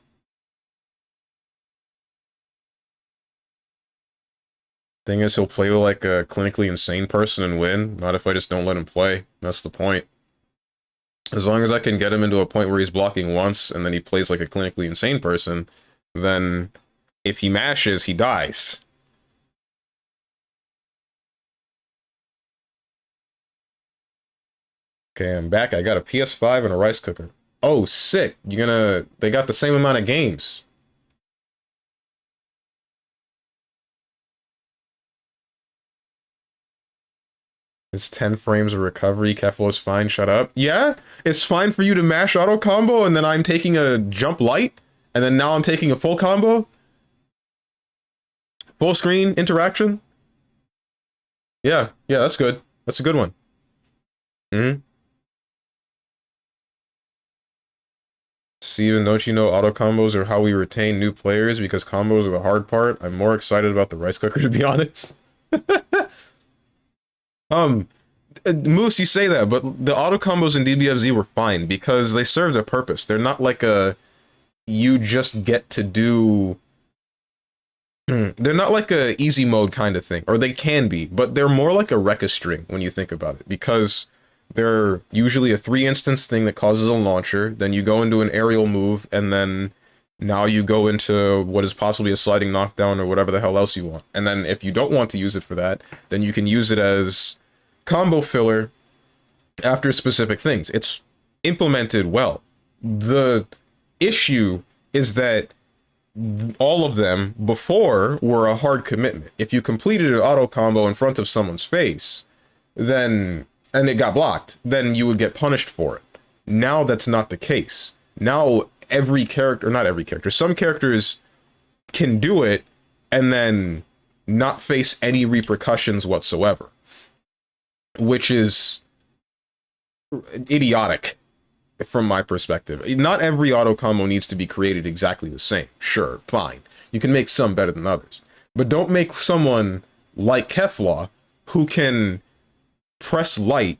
Thing is, he'll play like a clinically insane person and win. Not if I just don't let him play. That's the point. As long as I can get him into a point where he's blocking once, and then he plays like a clinically insane person, then if he mashes, he dies. Okay, I'm back. I got a PS5 and a rice cooker. Oh, sick. They got the same amount of games. It's 10 frames of recovery. Keflo is fine. Shut up. Yeah? It's fine for you to mash auto combo and then I'm taking a jump light and then now I'm taking a full combo? Full screen interaction? Yeah, that's good. That's a good one. Steven, don't you know auto combos are how we retain new players because combos are the hard part? I'm more excited about the rice cooker, to be honest. Moose, you say that, but the auto combos in DBFZ were fine because they served a purpose. They're not like you just get to do... They're not like a easy mode kind of thing, or they can be, but they're more like a Rekka string when you think about it, because they're usually a 3-instance thing that causes a launcher, then you go into an aerial move, and then now you go into what is possibly a sliding knockdown or whatever the hell else you want. And then if you don't want to use it for that, then you can use it as combo filler after specific things. It's implemented well. The issue is that all of them before were a hard commitment. If you completed an auto combo in front of someone's face, then, and it got blocked, then you would get punished for it. Now that's not the case. Now every character, not every character, some characters can do it and then not face any repercussions whatsoever, which is idiotic from my perspective. Not every auto combo needs to be created exactly the same. Sure, fine. You can make some better than others. But don't make someone like Kefla, who can press light,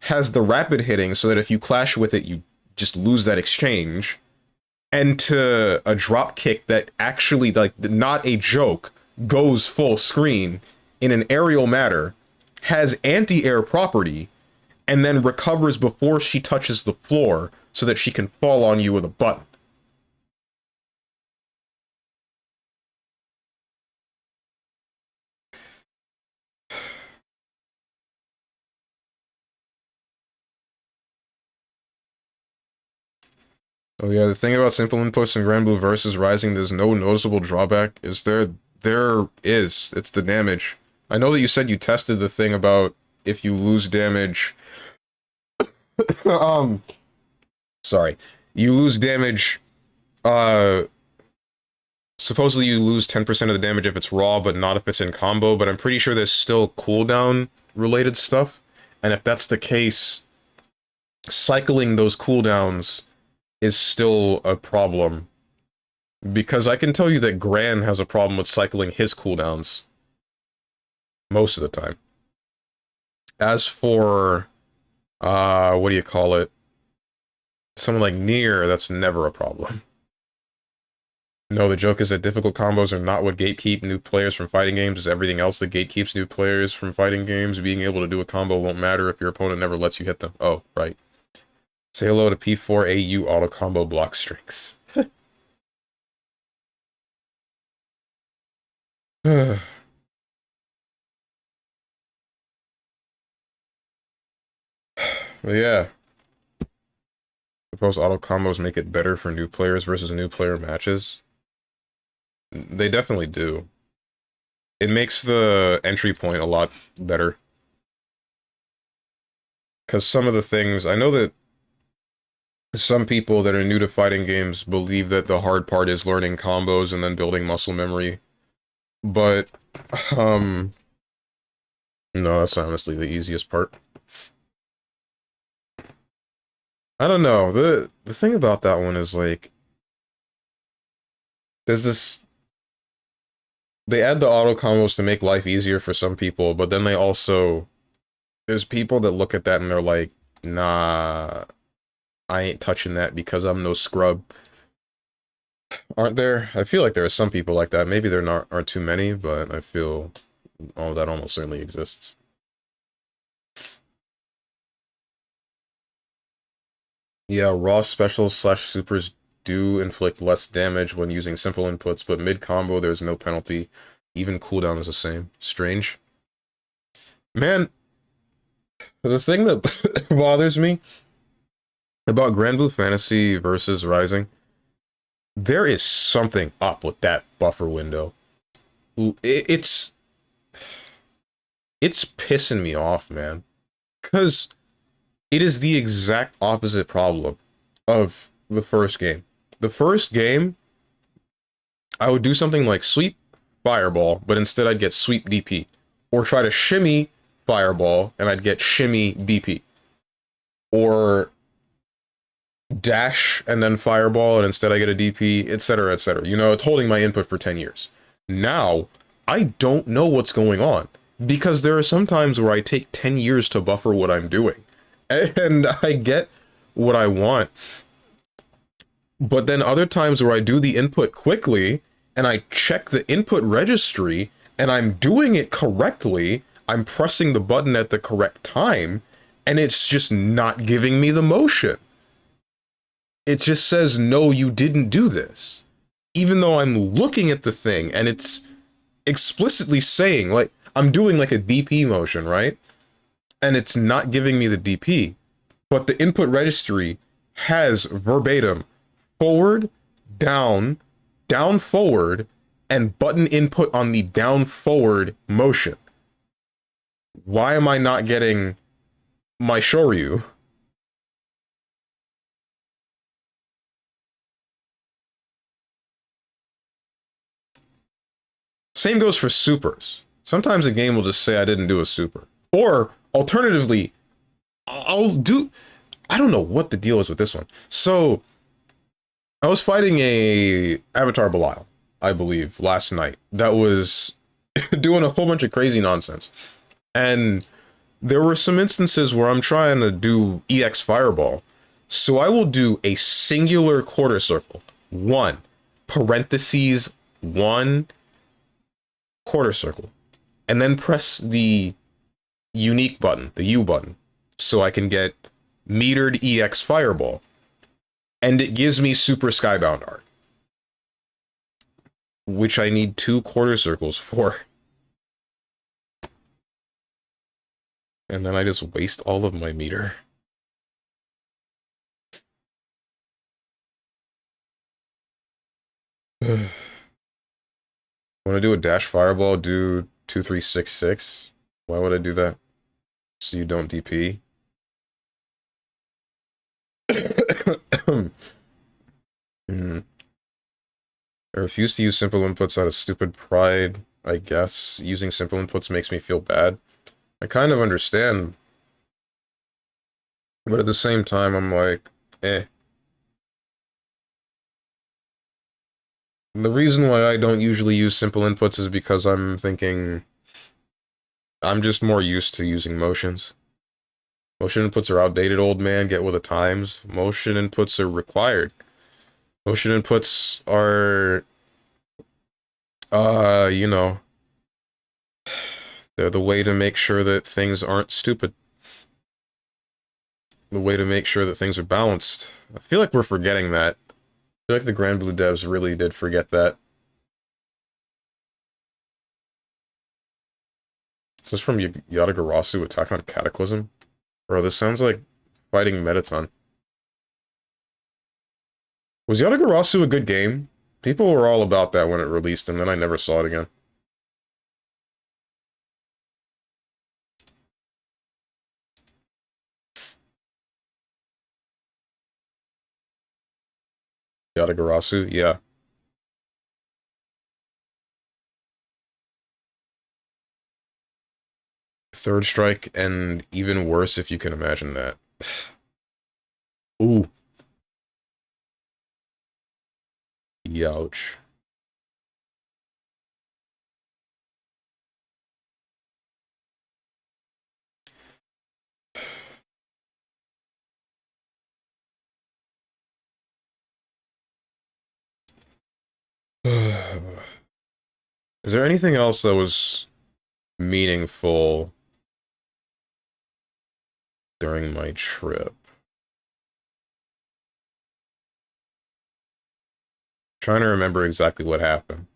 has the rapid hitting so that if you clash with it, you just lose that exchange, and to a drop kick that actually, like, not a joke, goes full screen in an aerial matter has anti-air property and then recovers before she touches the floor so that she can fall on you with a button. Oh yeah, the thing about simple inputs in Grand Blue versus Rising, there's no noticeable drawback. Is there? There is. It's the damage. I know that you said you tested the thing about if you lose damage. Sorry. You lose damage, supposedly you lose 10% of the damage if it's raw, but not if it's in combo, but I'm pretty sure there's still cooldown related stuff. And if that's the case, cycling those cooldowns is still a problem. Because I can tell you that Gran has a problem with cycling his cooldowns most of the time. As for, what do you call it? Someone like Nier, that's never a problem. No, the joke is that difficult combos are not what gatekeep new players from fighting games. It's everything else that gatekeeps new players from fighting games. Being able to do a combo won't matter if your opponent never lets you hit them. Oh, right. Say hello to P4AU auto combo block strings. But yeah. Suppose auto combos make it better for new players versus new player matches. They definitely do. It makes the entry point a lot better. Because some of the things, I know that some people that are new to fighting games believe that the hard part is learning combos and then building muscle memory. But, no, that's honestly the easiest part. I don't know, the thing about that one is, like, there's this... They add the auto combos to make life easier for some people, but then they also... There's people that look at that and they're like, nah, I ain't touching that because I'm no scrub. Aren't there? I feel like there are some people like that. Maybe there aren't too many, but I feel that almost certainly exists. Yeah, raw specials / supers do inflict less damage when using simple inputs, but mid-combo there's no penalty. Even cooldown is the same. Strange. Man, the thing that bothers me about Grand Blue Fantasy versus Rising, there is something up with that buffer window. It's pissing me off, man. Because it is the exact opposite problem of the first game. The first game, I would do something like sweep fireball, but instead I'd get sweep DP. Or try to shimmy fireball, and I'd get shimmy DP. Or dash and then fireball, and instead I get a DP, etc., etc. You know, it's holding my input for 10 years. Now, I don't know what's going on. Because there are some times where I take 10 years to buffer what I'm doing. And I get what I want. But then other times where I do the input quickly, and I check the input registry, and I'm doing it correctly, I'm pressing the button at the correct time, and it's just not giving me the motion. It just says, no, you didn't do this. Even though I'm looking at the thing, and it's explicitly saying, like, I'm doing like a DP motion, right? And it's not giving me the DP, but the input registry has verbatim forward, down, down forward, and button input on the down forward motion. Why am I not getting my Shoryu? Same goes for supers. Sometimes a game will just say I didn't do a super. Or, alternatively, I don't know what the deal is with this one. So, I was fighting a Avatar Belial, I believe, last night. That was doing a whole bunch of crazy nonsense. And there were some instances where I'm trying to do EX Fireball. So I will do a singular quarter circle. 1, parentheses, 1, quarter circle. And then press the unique button, the U button, so I can get metered EX Fireball. And it gives me Super Skybound art, which I need 2 quarter circles for. And then I just waste all of my meter. Want to do a dash fireball, do 2366. Why would I do that? So you don't DP. I refuse to use simple inputs out of stupid pride, I guess. Using simple inputs makes me feel bad. I kind of understand. But at the same time, I'm like, eh. The reason why I don't usually use simple inputs is because I'm thinking I'm just more used to using motions. Motion inputs are outdated, old man. Get with the times. Motion inputs are required. Motion inputs are, you know, they're the way to make sure that things aren't stupid. The way to make sure that things are balanced. I feel like we're forgetting that. I feel like the Grand Blue devs really did forget that. Is this from Yatagarasu, Attack on Cataclysm? Bro, this sounds like fighting Mettaton. Was Yatagarasu a good game? People were all about that when it released, and then I never saw it again. Yatagarasu, yeah. Third Strike, and even worse if you can imagine that. Ooh. Youch. Is there anything else that was meaningful during my trip? Trying to remember exactly what happened.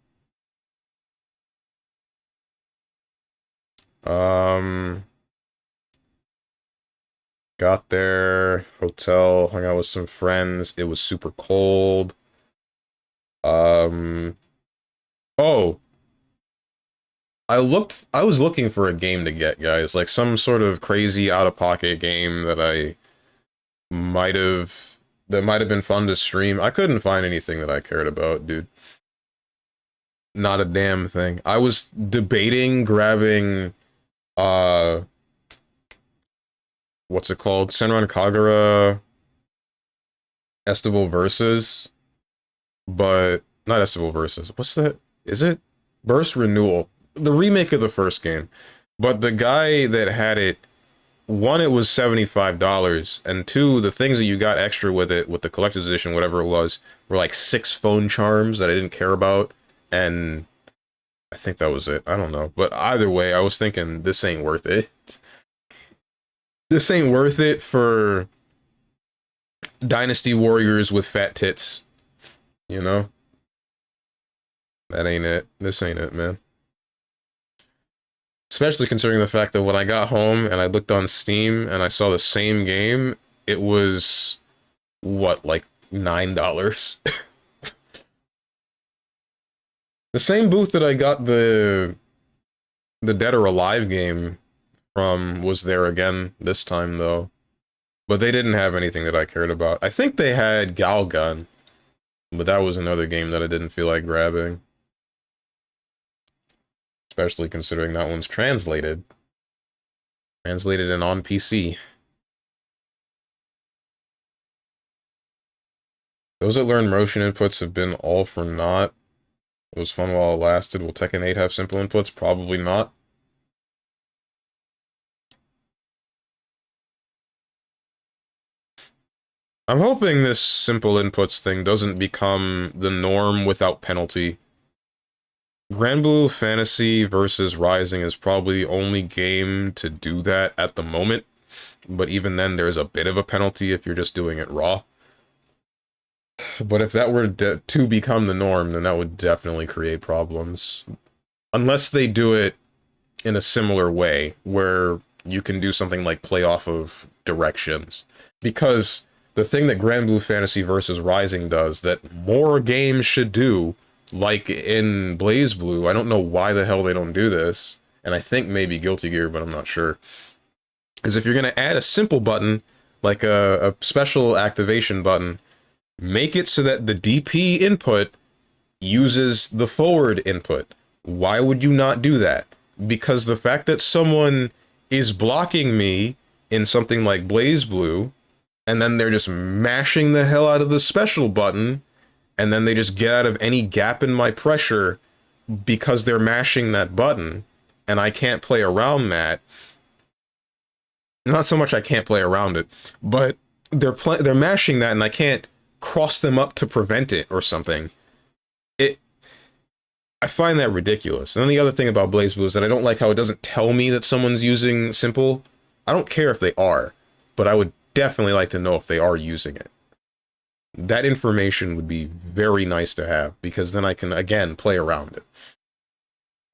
Got there, hotel, hung out with some friends. It was super cold. Oh, I was looking for a game to get, guys, like some sort of crazy out-of-pocket game that might have been fun to stream. I couldn't find anything that I cared about, dude. Not a damn thing. I was debating grabbing, what's it called? Senran Kagura Estival Versus, but not Estival Versus. What's that? Is it Burst Renewal? The remake of the first game. But the guy that had it, one, it was $75, and two, the things that you got extra with it, with the collector's edition, whatever it was, were like 6 phone charms that I didn't care about, and I think that was it. I don't know. But either way, I was thinking, this ain't worth it. This ain't worth it for Dynasty Warriors with fat tits. You know? That ain't it. This ain't it, man. Especially considering the fact that when I got home and I looked on Steam and I saw the same game, it was, what, like $9? The same booth that I got the Dead or Alive game from was there again this time, though. But they didn't have anything that I cared about. I think they had Galgun, but that was another game that I didn't feel like grabbing. Especially considering that one's translated. Translated and on PC. Those that learn motion inputs have been all for naught. It was fun while it lasted. Will Tekken 8 have simple inputs? Probably not. I'm hoping this simple inputs thing doesn't become the norm without penalty. Grand Blue Fantasy versus Rising is probably the only game to do that at the moment. But even then, there's a bit of a penalty if you're just doing it raw. But if that were to become the norm, then that would definitely create problems. Unless they do it in a similar way, where you can do something like play off of directions. Because the thing that Grand Blue Fantasy versus Rising does that more games should do, like in Blaze Blue, I don't know why the hell they don't do this, and I think maybe Guilty Gear, but I'm not sure, is if you're going to add a simple button, like a special activation button, make it so that the DP input uses the forward input. Why would you not do that? Because the fact that someone is blocking me in something like Blaze Blue, and then they're just mashing the hell out of the special button, and then they just get out of any gap in my pressure because they're mashing that button, and I can't play around that. Not so much I can't play around it, but they're mashing that, and I can't cross them up to prevent it or something. I find that ridiculous. And then the other thing about Blaze Blue is that I don't like how it doesn't tell me that someone's using simple. I don't care if they are, but I would definitely like to know if they are using it. That information would be very nice to have, because then I can, again, play around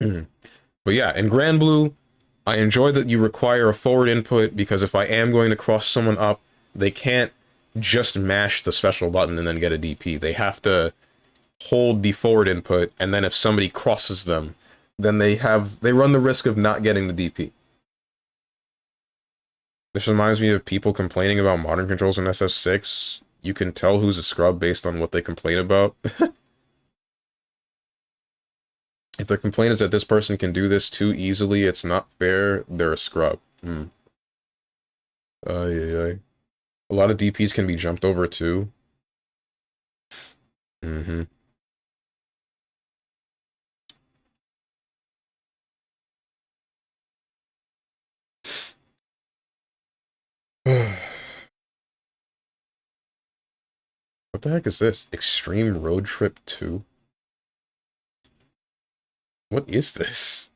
it. But yeah, in Grand Blue, I enjoy that you require a forward input, because if I am going to cross someone up, they can't just mash the special button and then get a DP. They have to hold the forward input, and then if somebody crosses them, then they run the risk of not getting the DP. This reminds me of people complaining about modern controls in SF6. You can tell who's a scrub based on what they complain about. If their complaint is that this person can do this too easily, it's not fair, they're a scrub. Yeah. A lot of DPs can be jumped over too. What the heck is this? Extreme Road Trip 2? What is this?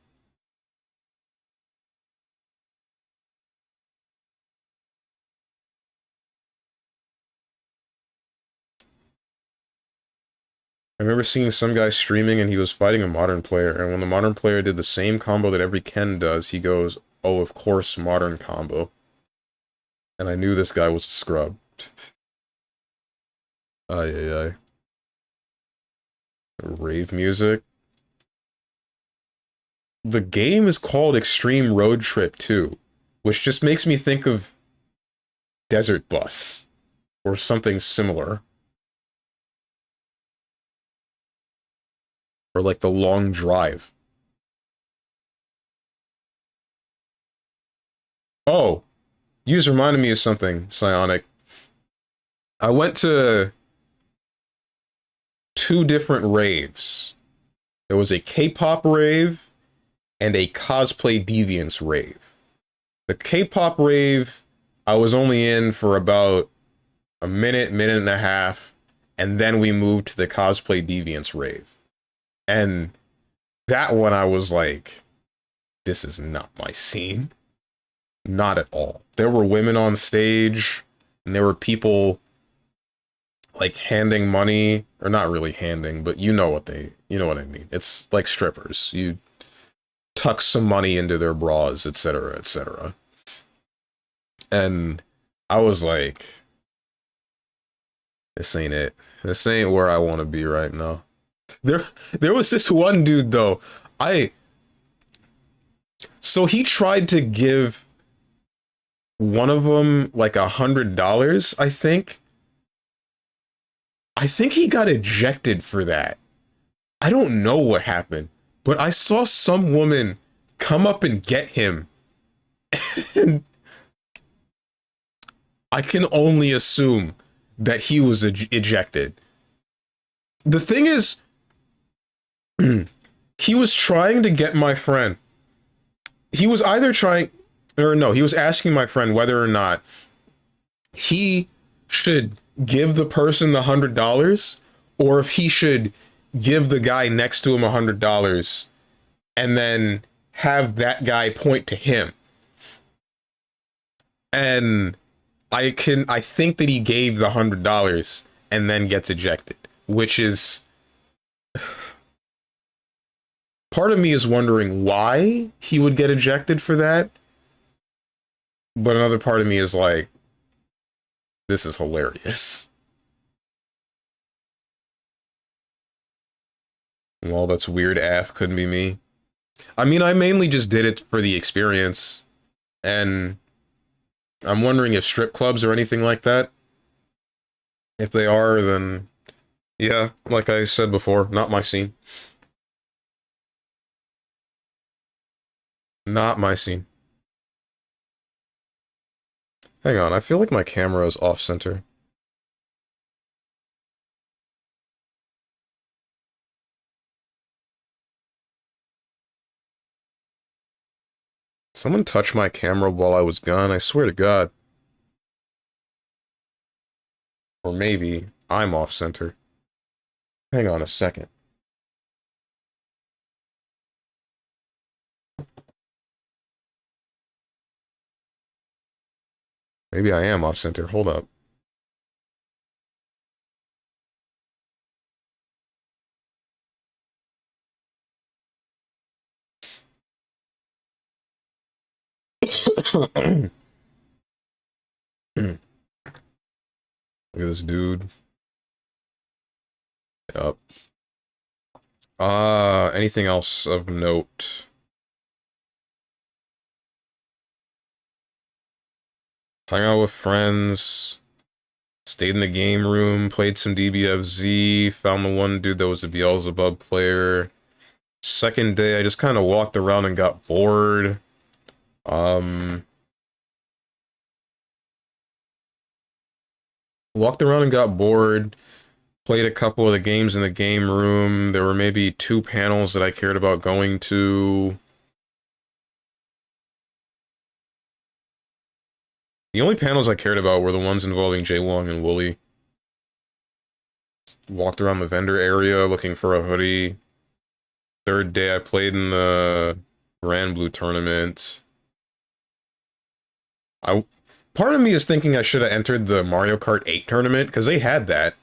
I remember seeing some guy streaming and he was fighting a modern player, and when the modern player did the same combo that every Ken does, he goes, "Oh, of course, modern combo." And I knew this guy was a scrub. Ay. Rave music. The game is called Extreme Road Trip 2, which just makes me think of Desert Bus, or something similar. Or like The Long Drive. Oh, you just reminded me of something, Psionic. I went to 2 different raves. There was a K-pop rave and a cosplay deviance rave. The K-pop rave, I was only in for about a minute and a half, and then we moved to the cosplay deviance rave. And that one I was like, this is not my scene. Not at all. There were women on stage, and there were people like handing money, or not really handing, but you know what I mean. It's like strippers. You tuck some money into their bras, etc., etc. And I was like, this ain't it. This ain't where I want to be right now. There was this one dude though. So he tried to give one of them like $100, I think. I think he got ejected for that. I don't know what happened, but I saw some woman come up and get him. And I can only assume that he was ejected. The thing is, he was trying to get my friend. He was either trying, or no, he was asking my friend whether or not he should give the person the $100, or if he should give the guy next to him $100 and then have that guy point to him. And I think that he gave the $100 and then gets ejected, which is, part of me is wondering why he would get ejected for that. But another part of me is like, this is hilarious. Well, that's weird. AF couldn't be me. I mean, I mainly just did it for the experience. And I'm wondering if strip clubs or anything like that. If they are, then yeah, like I said before, not my scene. Not my scene. Hang on, I feel like my camera is off center. Someone touched my camera while I was gone, I swear to God. Or maybe I'm off center. Hang on a second. Maybe I am off center. Hold up. Look at this dude. Yup. Anything else of note? Hung out with friends. Stayed in the game room. Played some DBFZ. Found the one dude that was a Beelzebub player. Second day, I just kind of walked around and got bored. Walked around and got bored. Played a couple of the games in the game room. There were maybe 2 panels that I cared about going to. The only panels I cared about were the ones involving Jaywong and Wooly. Walked around the vendor area looking for a hoodie. Third day I played in the Grand Blue tournament. Part of me is thinking I should have entered the Mario Kart 8 tournament, because they had that.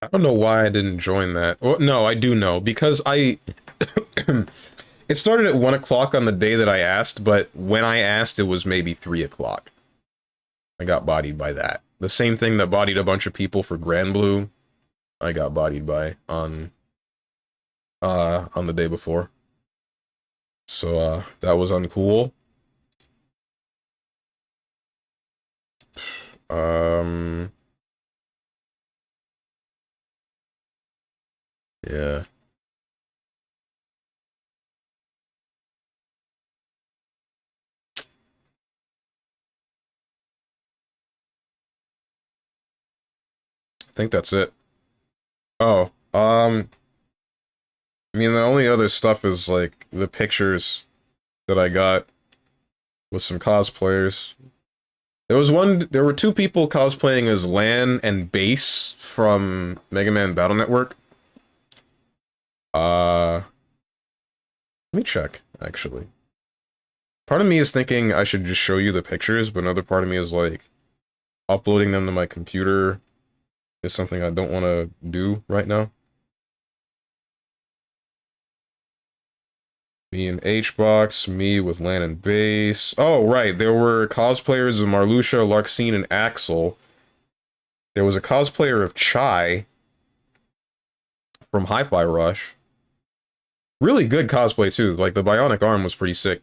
I don't know why I didn't join that. Well, no, I do know, because I... It started at 1 o'clock on the day that I asked, but when I asked, it was maybe 3 o'clock. I got bodied by that. The same thing that bodied a bunch of people for Grand Blue, I got bodied by on the day before. So, that was uncool. Yeah. I think that's it. Oh, I mean, the only other stuff is, like, the pictures that I got with some cosplayers. There were 2 people cosplaying as Lan and Bass from Mega Man Battle Network. Let me check, actually. Part of me is thinking I should just show you the pictures, but another part of me is like, uploading them to my computer is something I don't want to do right now. Me and Hbox, me with Lan and Bass. Oh, right, there were cosplayers of Marluxia, Larxene, and Axel. There was a cosplayer of Chai from Hi-Fi Rush. Really good cosplay, too. Like, the bionic arm was pretty sick.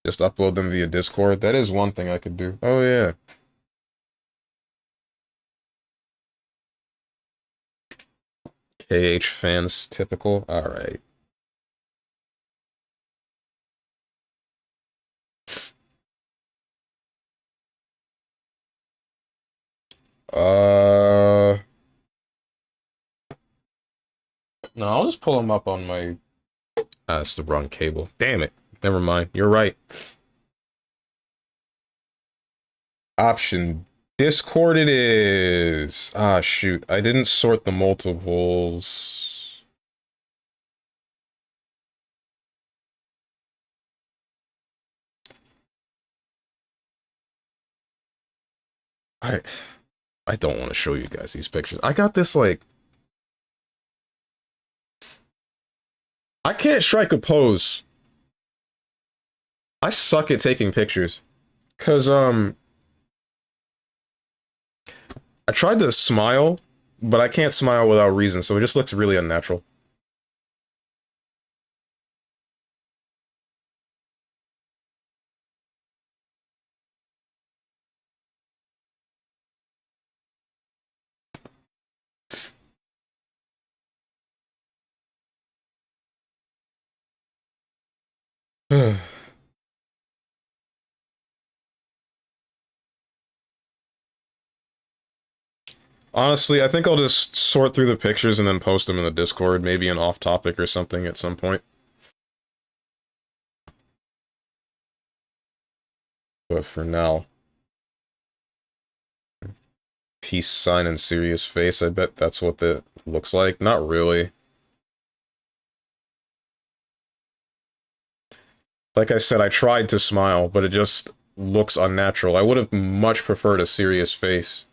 Just upload them via Discord. That is one thing I could do. Oh, yeah. KH fans, typical. Alright. No, I'll just pull them up on my... it's the wrong cable. Damn it. Never mind. You're right. Option Discord it is. Ah, shoot. I didn't sort the multiples. I I don't want to show you guys these pictures. I got this, like... I can't strike a pose. I suck at taking pictures. Cause, I tried to smile, but I can't smile without reason, so it just looks really unnatural. Honestly, I think I'll just sort through the pictures and then post them in the Discord, maybe an off-topic or something at some point. But for now... Peace sign and serious face, I bet that's what that looks like. Not really. Like I said, I tried to smile, but it just looks unnatural. I would have much preferred a serious face.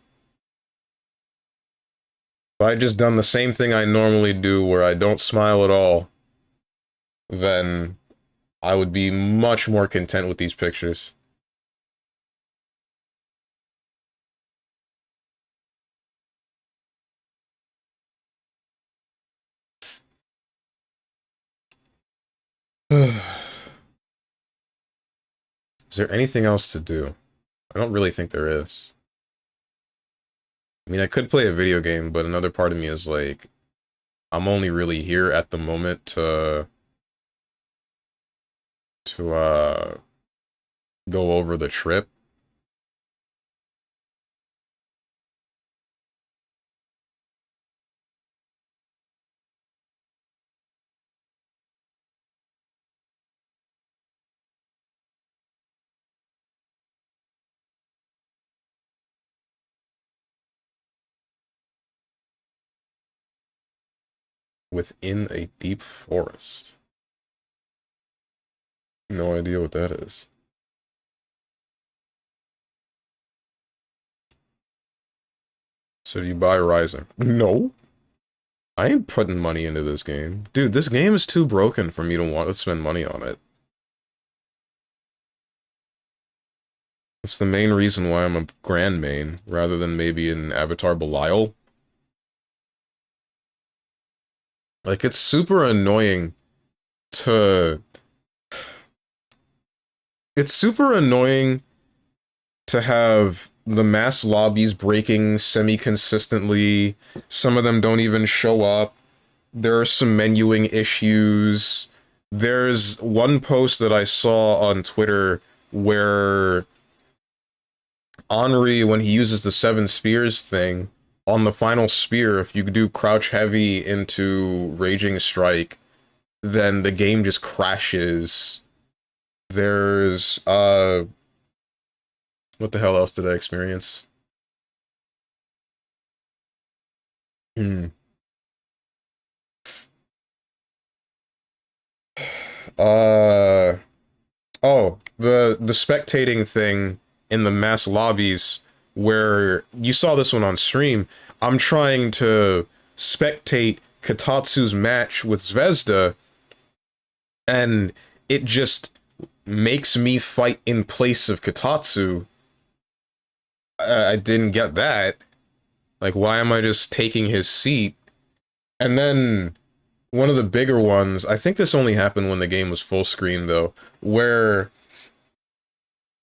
If I had just done the same thing I normally do, where I don't smile at all, then I would be much more content with these pictures. Is there anything else to do? I don't really think there is. I mean, I could play a video game, but another part of me is like, I'm only really here at the moment to go over the trip. Within a deep forest. No idea what that is. So do you buy Rising? No. I ain't putting money into this game. Dude, this game is too broken for me to want to spend money on it. It's the main reason why I'm a Grand main, rather than maybe an Avatar Belial. Like, it's super annoying to... It's super annoying to have the mass lobbies breaking semi-consistently. Some of them don't even show up. There are some menuing issues. There's one post that I saw on Twitter where Henri, when he uses the 7 spears thing, on the final spear, if you do crouch heavy into Raging Strike, then the game just crashes. There's, what the hell else did I experience? Oh, the spectating thing in the mass lobbies, where you saw this one on stream. I'm trying to spectate Katatsu's match with Zvezda, and it just makes me fight in place of Katatsu. I didn't get that. Like, why am I just taking his seat? And then one of the bigger ones, I think this only happened when the game was full screen though, where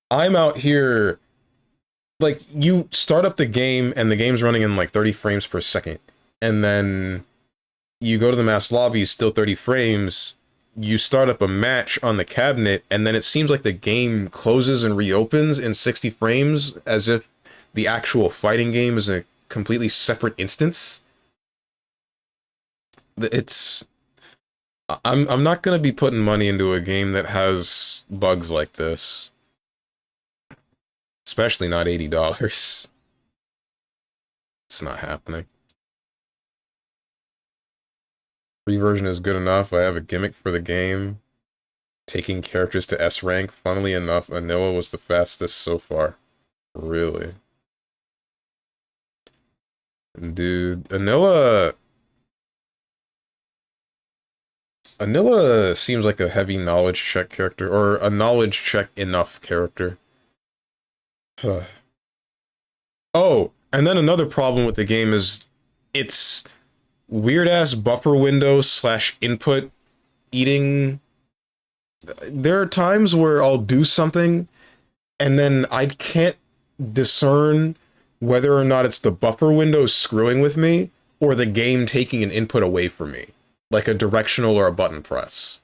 I'm out here, like, you start up the game and the game's running in like 30 frames per second, and then you go to the mass lobby, still 30 frames, you start up a match on the cabinet, and then it seems like the game closes and reopens in 60 frames, as if the actual fighting game is a completely separate instance. It's... I'm not gonna be putting money into a game that has bugs like this. Especially not $80. It's not happening. Free version is good enough. I have a gimmick for the game. Taking characters to S rank. Funnily enough, Anilla was the fastest so far. Really? Dude, Anilla seems like a heavy knowledge check character, or a knowledge check enough character. Oh, and then another problem with the game is it's weird-ass buffer windows slash input eating. There are times where I'll do something and then I can't discern whether or not it's the buffer window screwing with me or the game taking an input away from me, like a directional or a button press.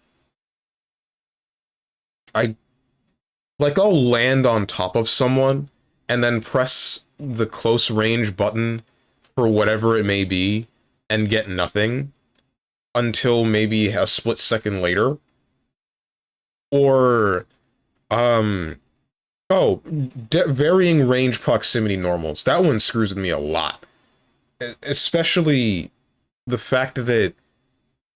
I'll land on top of someone and then press the close range button for whatever it may be and get nothing until maybe a split second later. Or, varying range proximity normals. That one screws with me a lot. Especially the fact that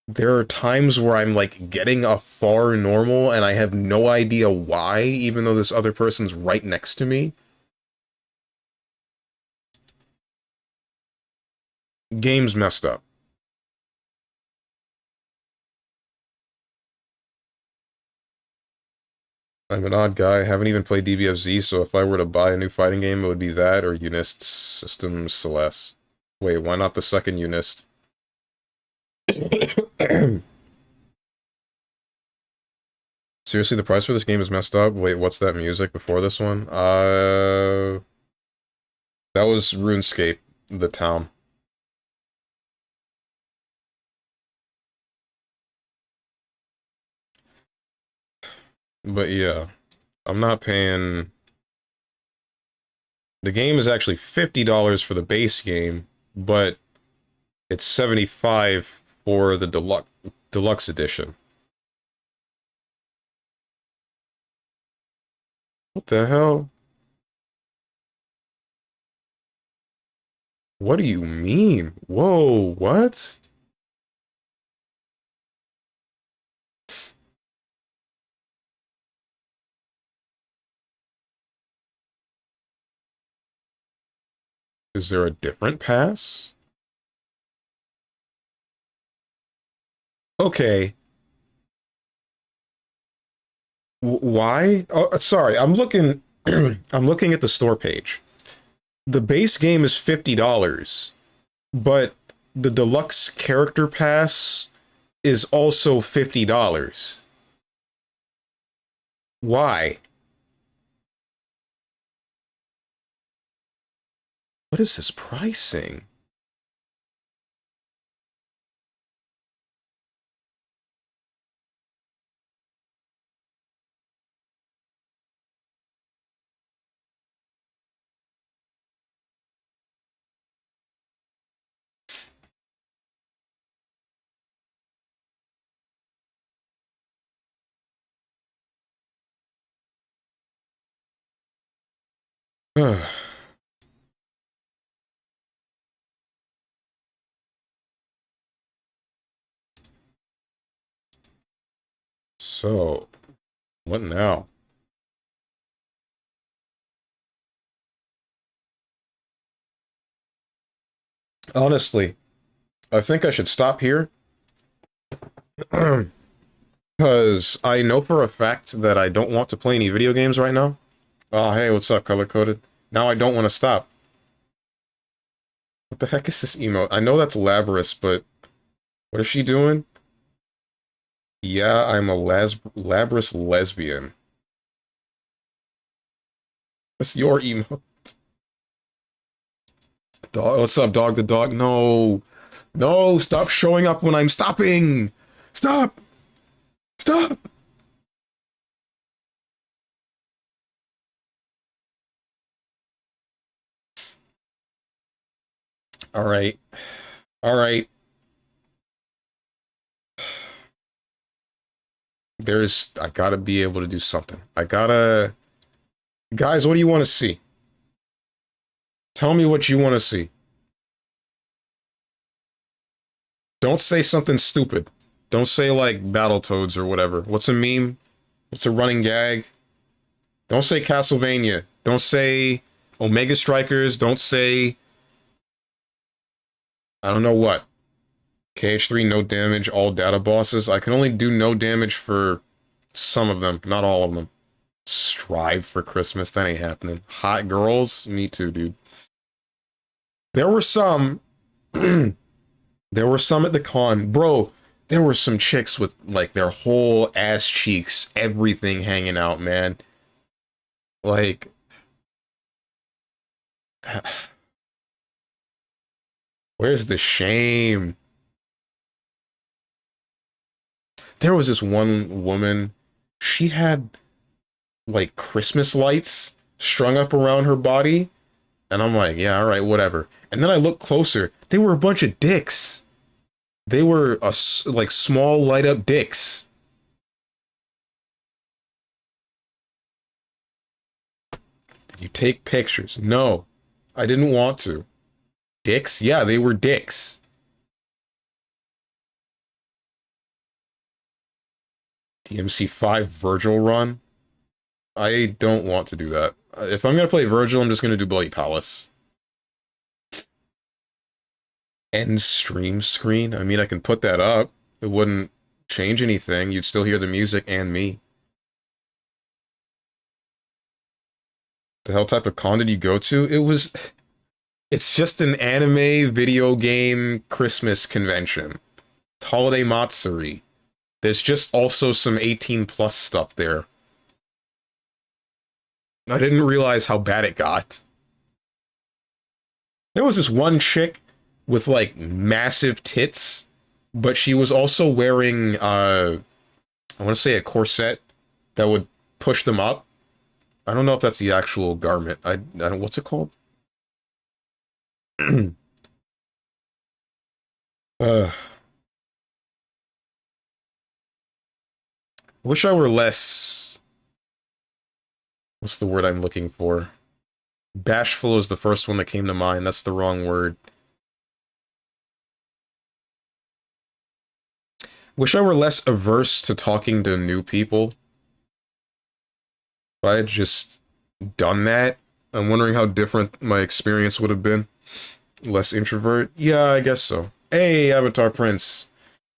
there are times where I'm like getting a far normal and I have no idea why, even though this other person's right next to me. Game's messed up. I'm an odd guy. I haven't even played DBFZ, so if I were to buy a new fighting game, it would be that or Unist Systems Celeste. Wait, why not the second Unist? Seriously, the price for this game is messed up? Wait, what's that music before this one? That was RuneScape, the town. But yeah, I'm not paying... The game is actually $50 for the base game, but it's $75 for the deluxe edition. What the hell? What do you mean? Whoa, what? Is there a different pass? Okay. Why? Oh, sorry. I'm looking I'm looking at the store page. The base game is $50, but the deluxe character pass is also $50. Why? What is this pricing? So, what now? Honestly, I think I should stop here. Because I know for a fact that I don't want to play any video games right now. Oh, hey, what's up, color-coded? Now I don't want to stop. What the heck is this emote? I know that's Labrys, but what is she doing? Yeah, I'm a Labrys lesbian. That's your emote. Dog, what's up, dog the dog? No. No, stop showing up when I'm stopping! Stop! Stop! Alright. Alright. I gotta be able to do something. Guys, what do you want to see? Tell me what you want to see. Don't say something stupid. Don't say, like, Battletoads or whatever. What's a meme? What's a running gag? Don't say Castlevania. Don't say Omega Strikers. Don't say... I don't know what. KH3, no damage, all data bosses. I can only do no damage for some of them, not all of them. Strive for Christmas, that ain't happening. Hot girls? Me too, dude. There were some... there were some at the con. Bro, there were some chicks with, like, their whole ass cheeks, everything hanging out, man. Like... Where's the shame? There was this one woman, she had, like, Christmas lights strung up around her body, and I'm like, yeah, alright, whatever. And then I looked closer, they were a bunch of dicks. They were, like, small, light-up dicks. Did you take pictures? No, I didn't want to. Dicks? Yeah, they were dicks. DMC5 Virgil run? I don't want to do that. If I'm gonna play Virgil, I'm just gonna do Bloody Palace. End stream screen? I mean, I can put that up. It wouldn't change anything. You'd still hear the music and me. The hell type of con did you go to? It's just an anime video game Christmas convention. It's Holiday Matsuri. There's just also some 18+ stuff there. I didn't realize how bad it got. There was this one chick with, like, massive tits, but she was also wearing, I want to say a corset that would push them up. I don't know if that's the actual garment. I don't, what's it called? Wish I were less... What's the word I'm looking for? Bashful is the first one that came to mind. That's the wrong word. Wish I were less averse to talking to new people. If I had just done that, I'm wondering how different my experience would have been. Less introvert? Yeah, I guess so. Hey, Avatar Prince.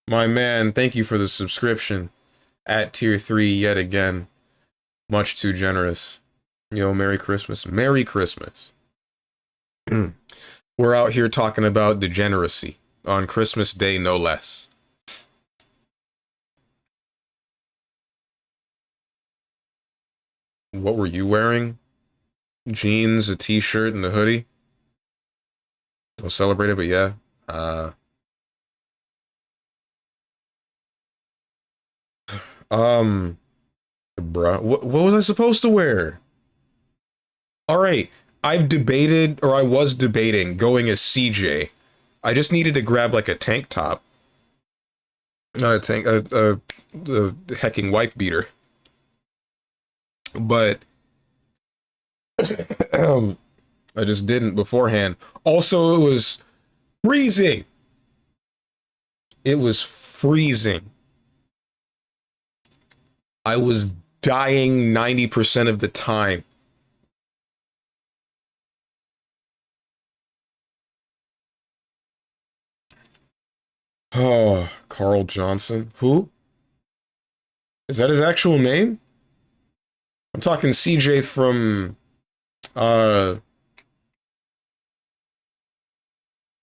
My man, thank you for the subscription. At tier 3 yet again. Much too generous. Yo, Merry Christmas. Merry Christmas. We're out here talking about degeneracy. On Christmas Day, no less. What were you wearing? Jeans, a t-shirt, and a hoodie? Don't celebrate it, but yeah. Bruh, what was I supposed to wear? Alright, I've debated, or I was debating, going as CJ. I just needed to grab, like, a tank top. Not a tank, a hecking wife beater. But... I just didn't beforehand. Also, it was freezing! It was freezing. I was dying 90% of the time. Oh, Carl Johnson. Who? Is that his actual name? I'm talking CJ from...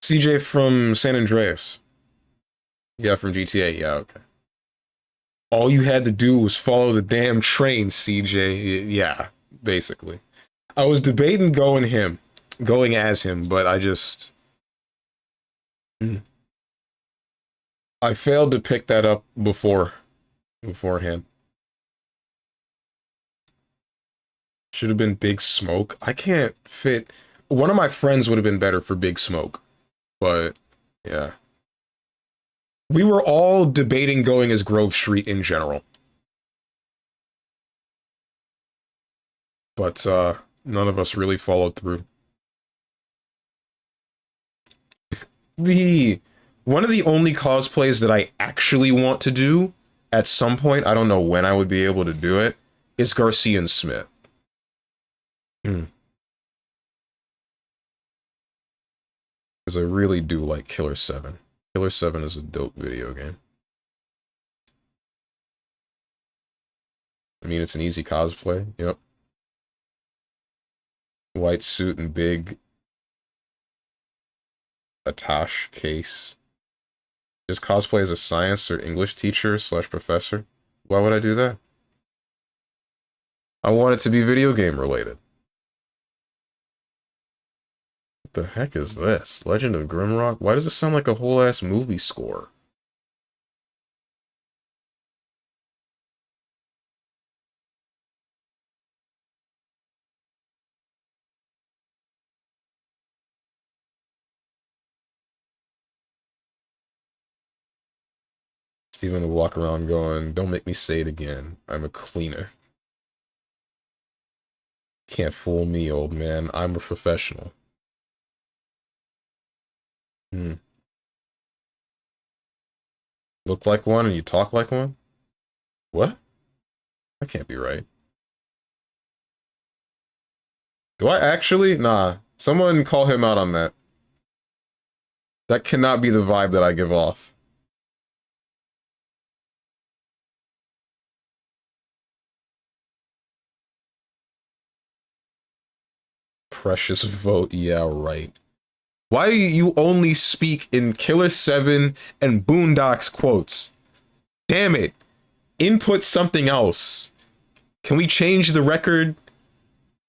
CJ from San Andreas. Yeah, from GTA. Yeah, okay. All you had to do was follow the damn train, CJ. Yeah, basically. I was debating going as him, but I just... I failed to pick that up beforehand. Should have been Big Smoke. I can't fit... One of my friends would have been better for Big Smoke. But, yeah. We were all debating going as Grove Street in general. But, none of us really followed through. One of the only cosplays that I actually want to do at some point, I don't know when I would be able to do it, is Garcia and Smith. Because I really do like Killer 7. Killer 7 is a dope video game. I mean, it's an easy cosplay. Yep. White suit and big attache case. Just cosplay as a science or English teacher / professor. Why would I do that? I want it to be video game related. What the heck is this? Legend of Grimrock? Why does it sound like a whole ass movie score? Steven would walk around going, "Don't make me say it again. I'm a cleaner. Can't fool me, old man. I'm a professional." Look like one and you talk like one? What? That can't be right. Do I actually? Nah. Someone call him out on that. That cannot be the vibe that I give off. Precious vote, yeah, right. Why do you only speak in Killer 7 and Boondocks quotes? Damn it. Input something else. Can we change the record?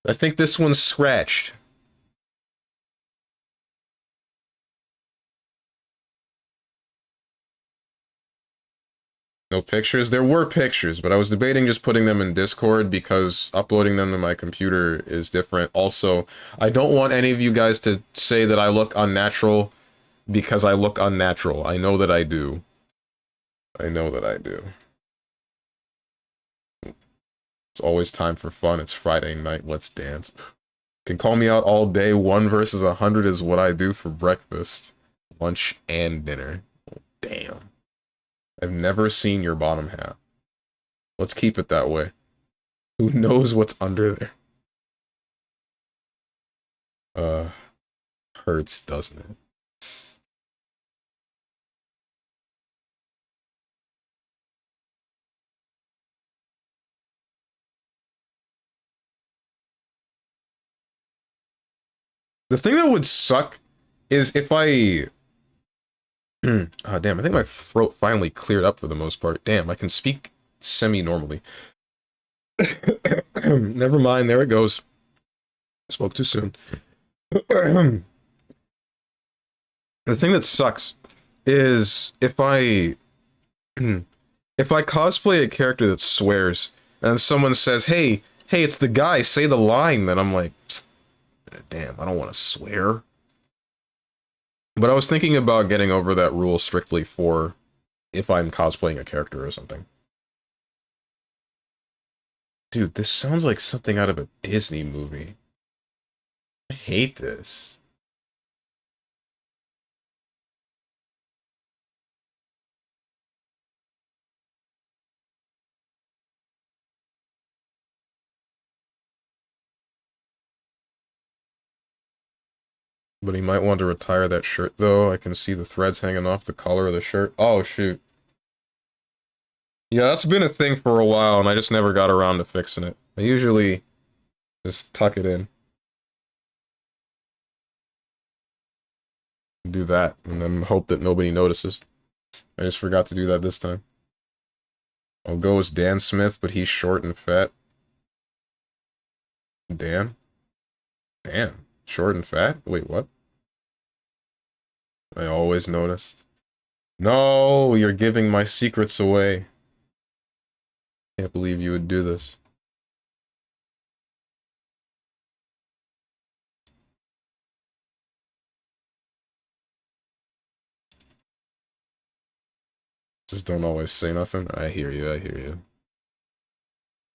I think this one's scratched. No pictures? There were pictures, but I was debating just putting them in Discord because uploading them to my computer is different. Also, I don't want any of you guys to say that I look unnatural because I look unnatural. I know that I do. I know that I do. It's always time for fun. It's Friday night. Let's dance. Can call me out all day. 1 versus 100 is what I do for breakfast, lunch, and dinner. Damn. I've never seen your bottom half. Let's keep it that way. Who knows what's under there? Hurts, doesn't it? The thing that would suck is if I... oh, damn, I think my throat finally cleared up for the most part. Damn, I can speak semi-normally. Never mind, there it goes. I spoke too soon. The thing that sucks is if I cosplay a character that swears and someone says, hey, it's the guy, say the line, then I'm like, damn, I don't want to swear. But I was thinking about getting over that rule strictly for if I'm cosplaying a character or something. Dude, this sounds like something out of a Disney movie. I hate this. But he might want to retire that shirt, though. I can see the threads hanging off the collar of the shirt. Oh, shoot. Yeah, that's been a thing for a while, and I just never got around to fixing it. I usually just tuck it in. Do that, and then hope that nobody notices. I just forgot to do that this time. I'll go as Dan Smith, but he's short and fat. Dan? Dan? Short and fat? Wait, what? I always noticed. No, you're giving my secrets away. Can't believe you would do this. Just don't always say nothing. I hear you, I hear you.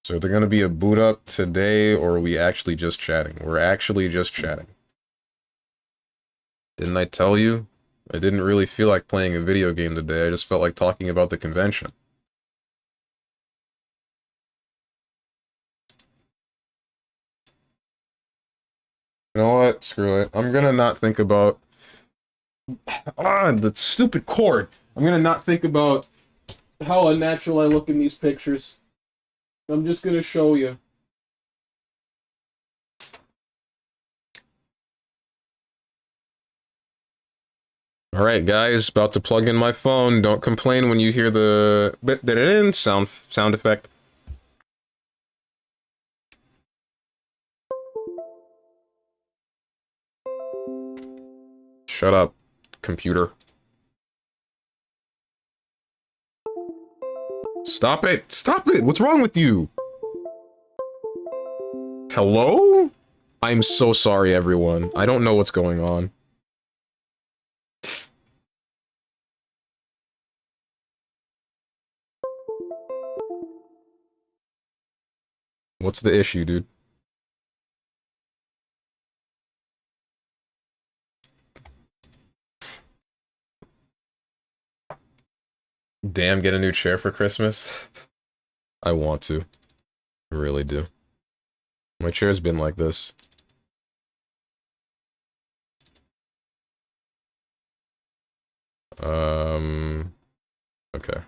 So they're gonna be a boot up today, or are we actually just chatting? We're actually just chatting. Didn't I tell you? I didn't really feel like playing a video game today. I just felt like talking about the convention. You know what? Screw it. I'm gonna not think about... the stupid cord! I'm gonna not think about how unnatural I look in these pictures. I'm just gonna show you. Alright, guys, about to plug in my phone. Don't complain when you hear the sound effect. Shut up, computer. Stop it! Stop it! What's wrong with you? Hello? I'm so sorry, everyone. I don't know what's going on. What's the issue, dude? Damn, get a new chair for Christmas? I want to. I really do. My chair's been like this. Okay.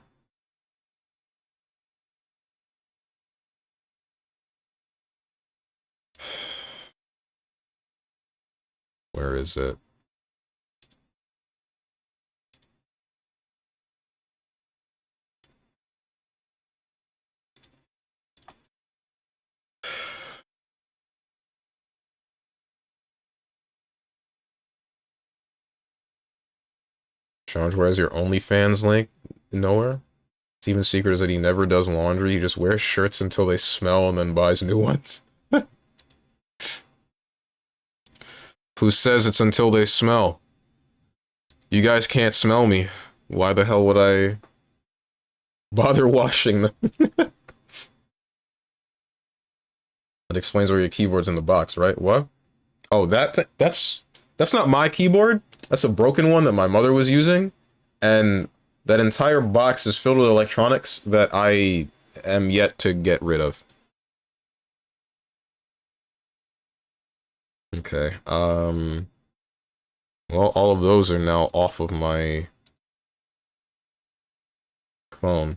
Where is it? Challenge, where's your OnlyFans link? Nowhere? Steven's secret is that he never does laundry, he just wears shirts until they smell and then buys new ones. Who says it's until they smell? You guys can't smell me. Why the hell would I bother washing them? That explains where your keyboard's in the box, right? What? Oh, that's not my keyboard. That's a broken one that my mother was using. And that entire box is filled with electronics that I am yet to get rid of. Okay, well, all of those are now off of my phone.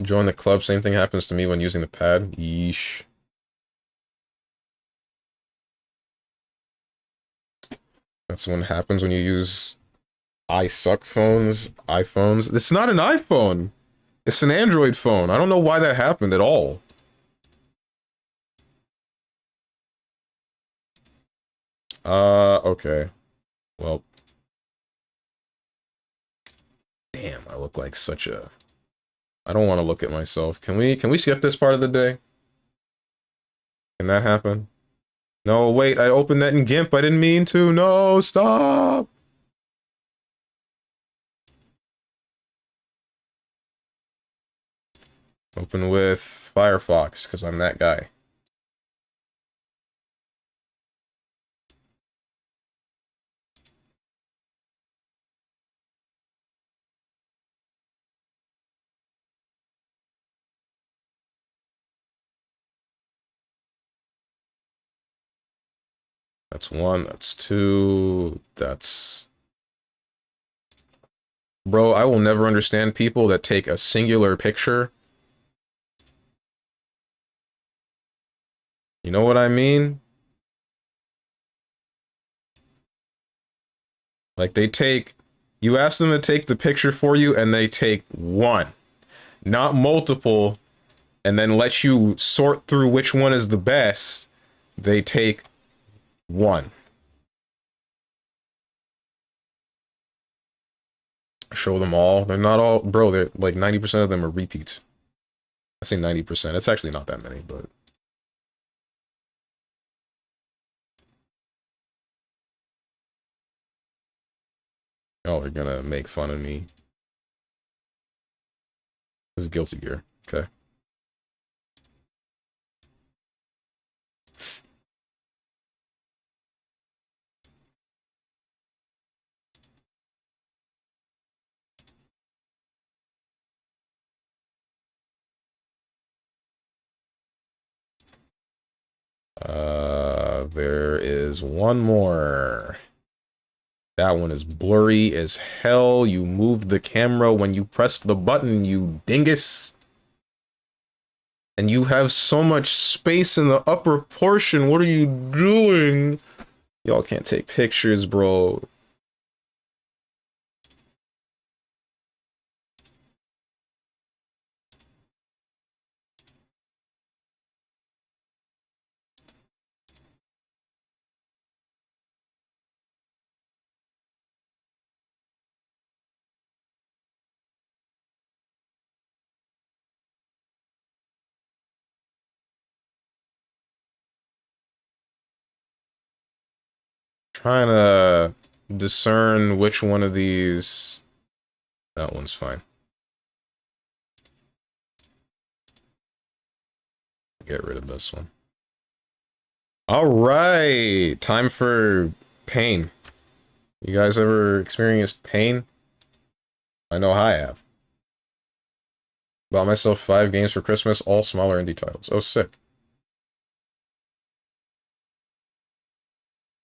Join the club, same thing happens to me when using the pad. Yeesh. That's what happens when you use iPhones. It's not an iPhone. It's an Android phone. I don't know why that happened at all. Okay. Well. Damn, I look like such a... I don't want to look at myself. Can we skip this part of the day? Can that happen? No, wait, I opened that in GIMP. I didn't mean to. No, stop! Open with Firefox, because I'm that guy. That's one, that's two, that's... Bro, I will never understand people that take a singular picture. You know what I mean? Like, they take... You ask them to take the picture for you, and they take one. Not multiple, and then let you sort through which one is the best. They take one. Show them all. They're not all... Bro, they're like 90% of them are repeats. I say 90%. It's actually not that many, but... Oh, they're gonna make fun of me. It was Guilty Gear. Okay. There is one more. That one is blurry as hell. You moved the camera when you pressed the button, you dingus. And you have so much space in the upper portion. What are you doing? Y'all can't take pictures, bro. Trying to discern which one of these. That one's fine. Get rid of this one. All right, time for pain. You guys ever experienced pain? I know I have. Bought myself 5 games for Christmas, all smaller indie titles. Oh, sick.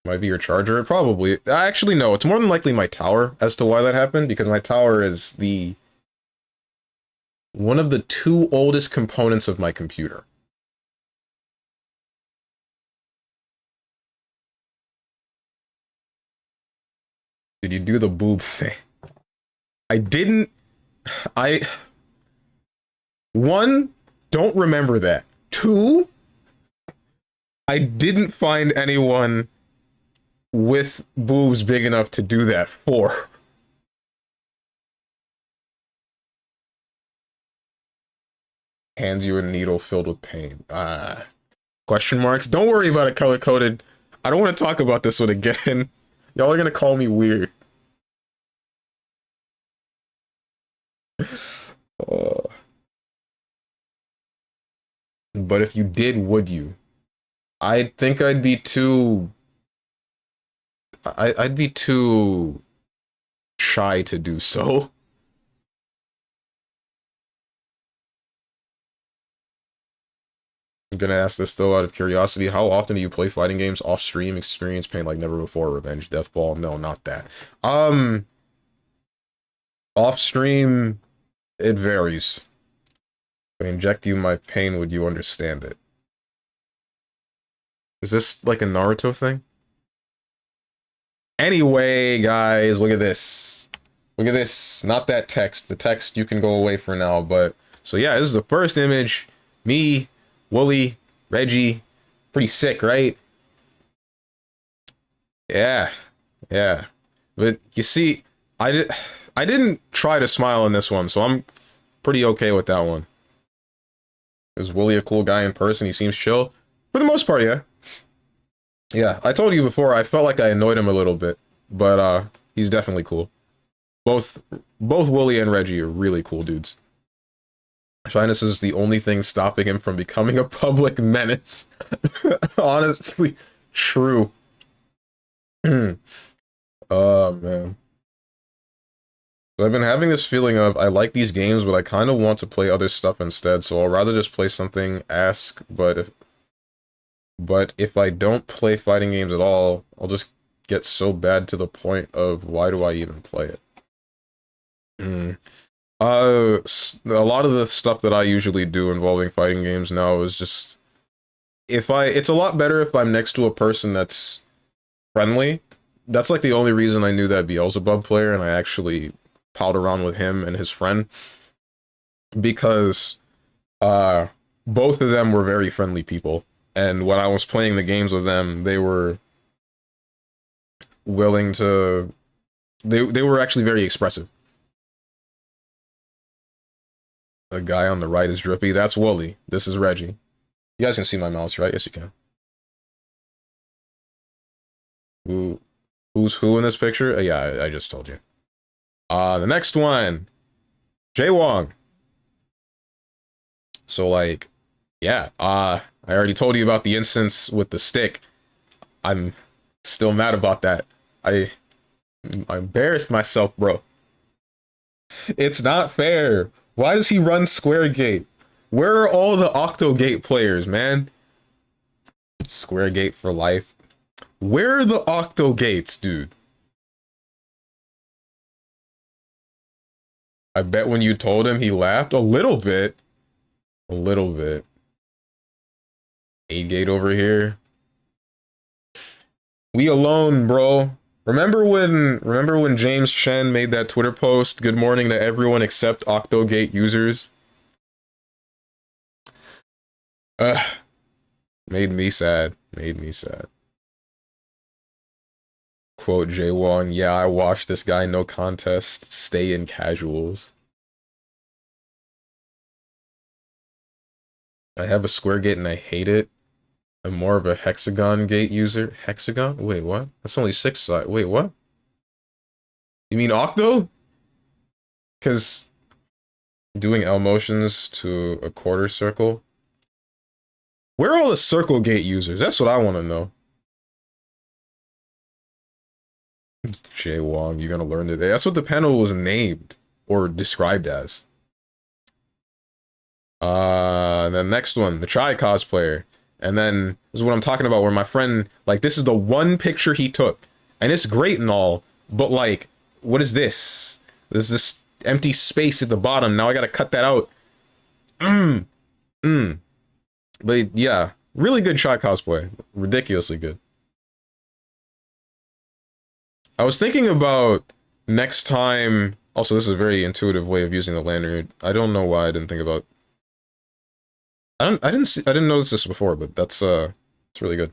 Might be your charger? Probably. Actually, no. It's more than likely my tower as to why that happened, because my tower is one of the 2 oldest components of my computer. Did you do the boob thing? I didn't. One, don't remember that. 2, I didn't find anyone with boobs big enough to do that for. Hands you a needle filled with pain. Question marks? Don't worry about it, color-coded. I don't want to talk about this one again. Y'all are gonna call me weird. But if you did, would you? I think I'd be too... I'd be too shy to do so. I'm gonna ask this though out of curiosity. How often do you play fighting games off stream? Experience pain like never before. Revenge, Deathball? No, not that. Off stream, it varies. If I inject you my pain, would you understand it? Is this like a Naruto thing? Anyway, guys, look at this. Look at this. Not that text. The text you can go away for now, but... So yeah, this is the first image. Me, Wooly, Reggie. Pretty sick, right? Yeah. Yeah. But you see, I didn't try to smile in this one, so I'm pretty okay with that one. Is Wooly a cool guy in person? He seems chill. For the most part, yeah. Yeah, I told you before, I felt like I annoyed him a little bit, but he's definitely cool. Both Wooly and Reggie are really cool dudes. Shyness is the only thing stopping him from becoming a public menace. Honestly, true. Oh, man. So I've been having this feeling of, I like these games, but I kind of want to play other stuff instead, so I'll rather just play something, but if I don't play fighting games at all, I'll just get so bad to the point of, why do I even play it? A lot of the stuff that I usually do involving fighting games now is just, it's a lot better if I'm next to a person that's friendly. That's like the only reason I knew that Beelzebub player, and I actually palled around with him and his friend, because both of them were very friendly people, and when I was playing the games with them, they were willing to, they were actually very expressive. The guy on the right is Drippy. That's Wooly. This is Reggie. You guys can see my mouse, right? Yes, you can. Who's who in this picture? Yeah, I just told you. The next one, Jay Wong. So, like, yeah, I already told you about the instance with the stick. I'm still mad about that. I embarrassed myself, bro. It's not fair. Why does he run Square Gate? Where are all the Octogate players, man? Square gate for life. Where are the octo gates, dude? I bet when you told him he laughed a little bit. A little bit. 8 gate over here. We alone, bro. Remember when James Chen made that Twitter post, "Good morning to everyone except Octogate users"? Made me sad. Made me sad. Quote Jay Wong, "Yeah, I watched this guy, no contest, stay in casuals." I have a square gate and I hate it. I'm more of a hexagon gate user. Hexagon? Wait, what? That's only 6 sides. Wait, what? You mean octo? Because doing L motions to a quarter circle. Where are all the circle gate users? That's what I want to know. Jay Wong, you're gonna learn today. That's what the panel was named or described as. The next one, the Chai cosplayer. And then this is what I'm talking about, where my friend, like, this is the one picture he took. And it's great and all, but like, what is this? There's this empty space at the bottom. Now I gotta cut that out. But yeah, really good Chai cosplay. Ridiculously good. I was thinking about next time. Also, this is a very intuitive way of using the lanyard. I don't know why I didn't think about. I didn't notice this before, but that's it's really good.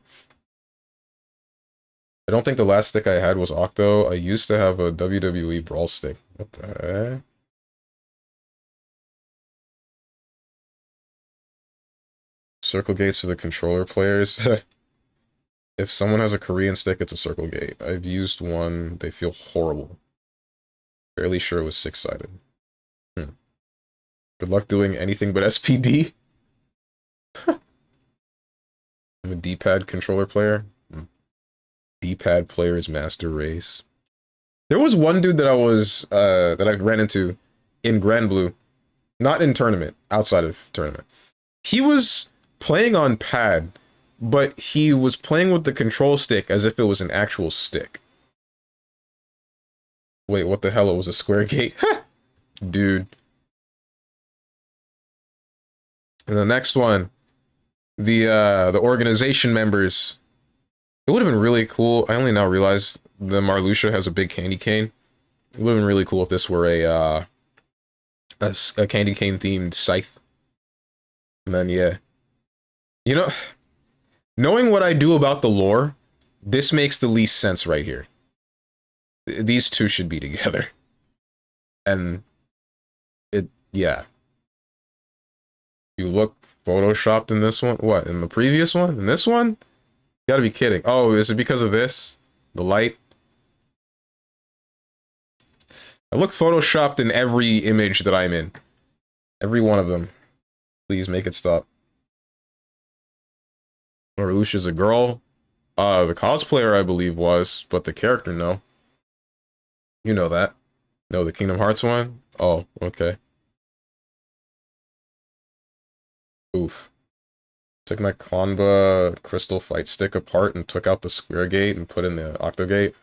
I don't think the last stick I had was Octo. I used to have a WWE Brawl stick. What the heck? Circle gates for the controller players. If someone has a Korean stick, it's a circle gate. I've used one. They feel horrible. Fairly sure it was 6-sided. Good luck doing anything but SPD. I'm a D-pad controller player. D-pad players master race. There was one dude that I ran into in Grand Blue, not in tournament, outside of tournament. He was playing on pad, but he was playing with the control stick as if it was an actual stick. Wait, what the hell? It was a square gate? Dude. And the next one, the organization members. It would have been really cool. I only now realize the Marluxia has a big candy cane. It would have been really cool if this were a candy cane themed scythe. And then yeah. You know, knowing what I do about the lore, this makes the least sense right here. These two should be together. And yeah. You look photoshopped in this one? What, in the previous one? In this one? You gotta be kidding. Oh, is it because of this? The light? I look photoshopped in every image that I'm in. Every one of them. Please make it stop. Marluxia's a girl. The cosplayer, I believe, was, but the character, no. You know that. No, the Kingdom Hearts one? Oh, okay. Oof. Took my Konba crystal fight stick apart and took out the square gate and put in the octogate.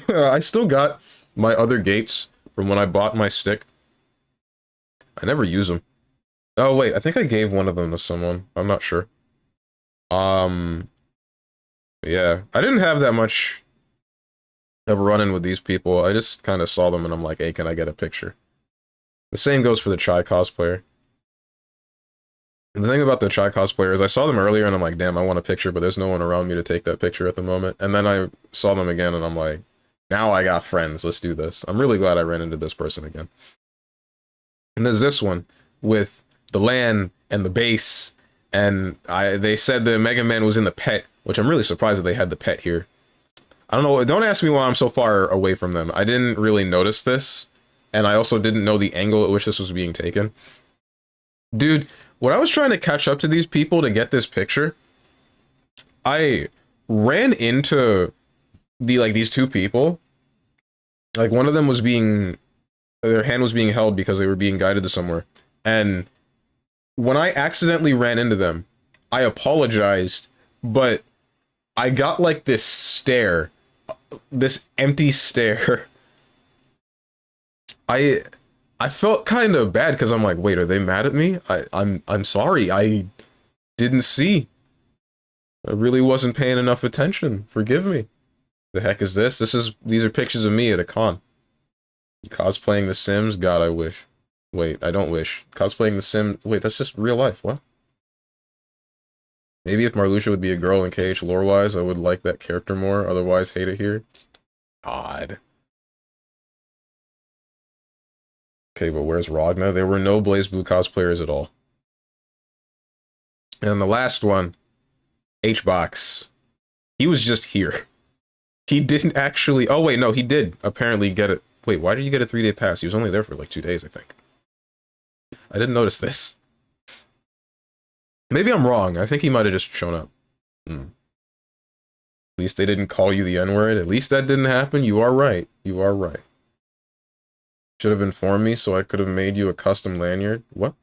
I still got my other gates from when I bought my stick. I never use them. Oh wait, I think I gave one of them to someone. I'm not sure. Yeah, I didn't have that much of a run-in with these people. I just kind of saw them and I'm like, hey, can I get a picture? The same goes for the Chai cosplayer. And the thing about the Chai cosplayer is I saw them earlier and I'm like, damn, I want a picture, but there's no one around me to take that picture at the moment. And then I saw them again and I'm like, now I got friends, let's do this. I'm really glad I ran into this person again. And there's this one with the LAN and the base, and they said the Mega Man was in the pet, which I'm really surprised that they had the pet here. I don't know, don't ask me why I'm so far away from them. I didn't really notice this, and I also didn't know the angle at which this was being taken. Dude, when I was trying to catch up to these people to get this picture, I ran into these two people. Like, one of them was their hand was being held because they were being guided to somewhere. And when I accidentally ran into them, I apologized, but I got like this stare, this empty stare. I I felt kind of bad because I'm like, wait, are they mad at me? I'm sorry. I didn't see. I really wasn't paying enough attention. Forgive me. The heck is this? These are pictures of me at a con. Cosplaying The Sims? God, I wish. Wait, I don't wish. Cosplaying The Sims. Wait, that's just real life. What? Maybe if Marluxia would be a girl in KH lore-wise, I would like that character more. Otherwise, hate it here. God. Okay, but where's Ragna? There were no BlazBlue cosplayers at all. And the last one, H-Box. He was just here. He didn't actually... Oh, wait, no, he did apparently get it. Wait, why did you get a 3-day pass? He was only there for like 2 days, I think. I didn't notice this. Maybe I'm wrong. I think he might have just shown up. At least they didn't call you the N-word. At least that didn't happen. You are right. You are right. Should have informed me so I could have made you a custom lanyard. What?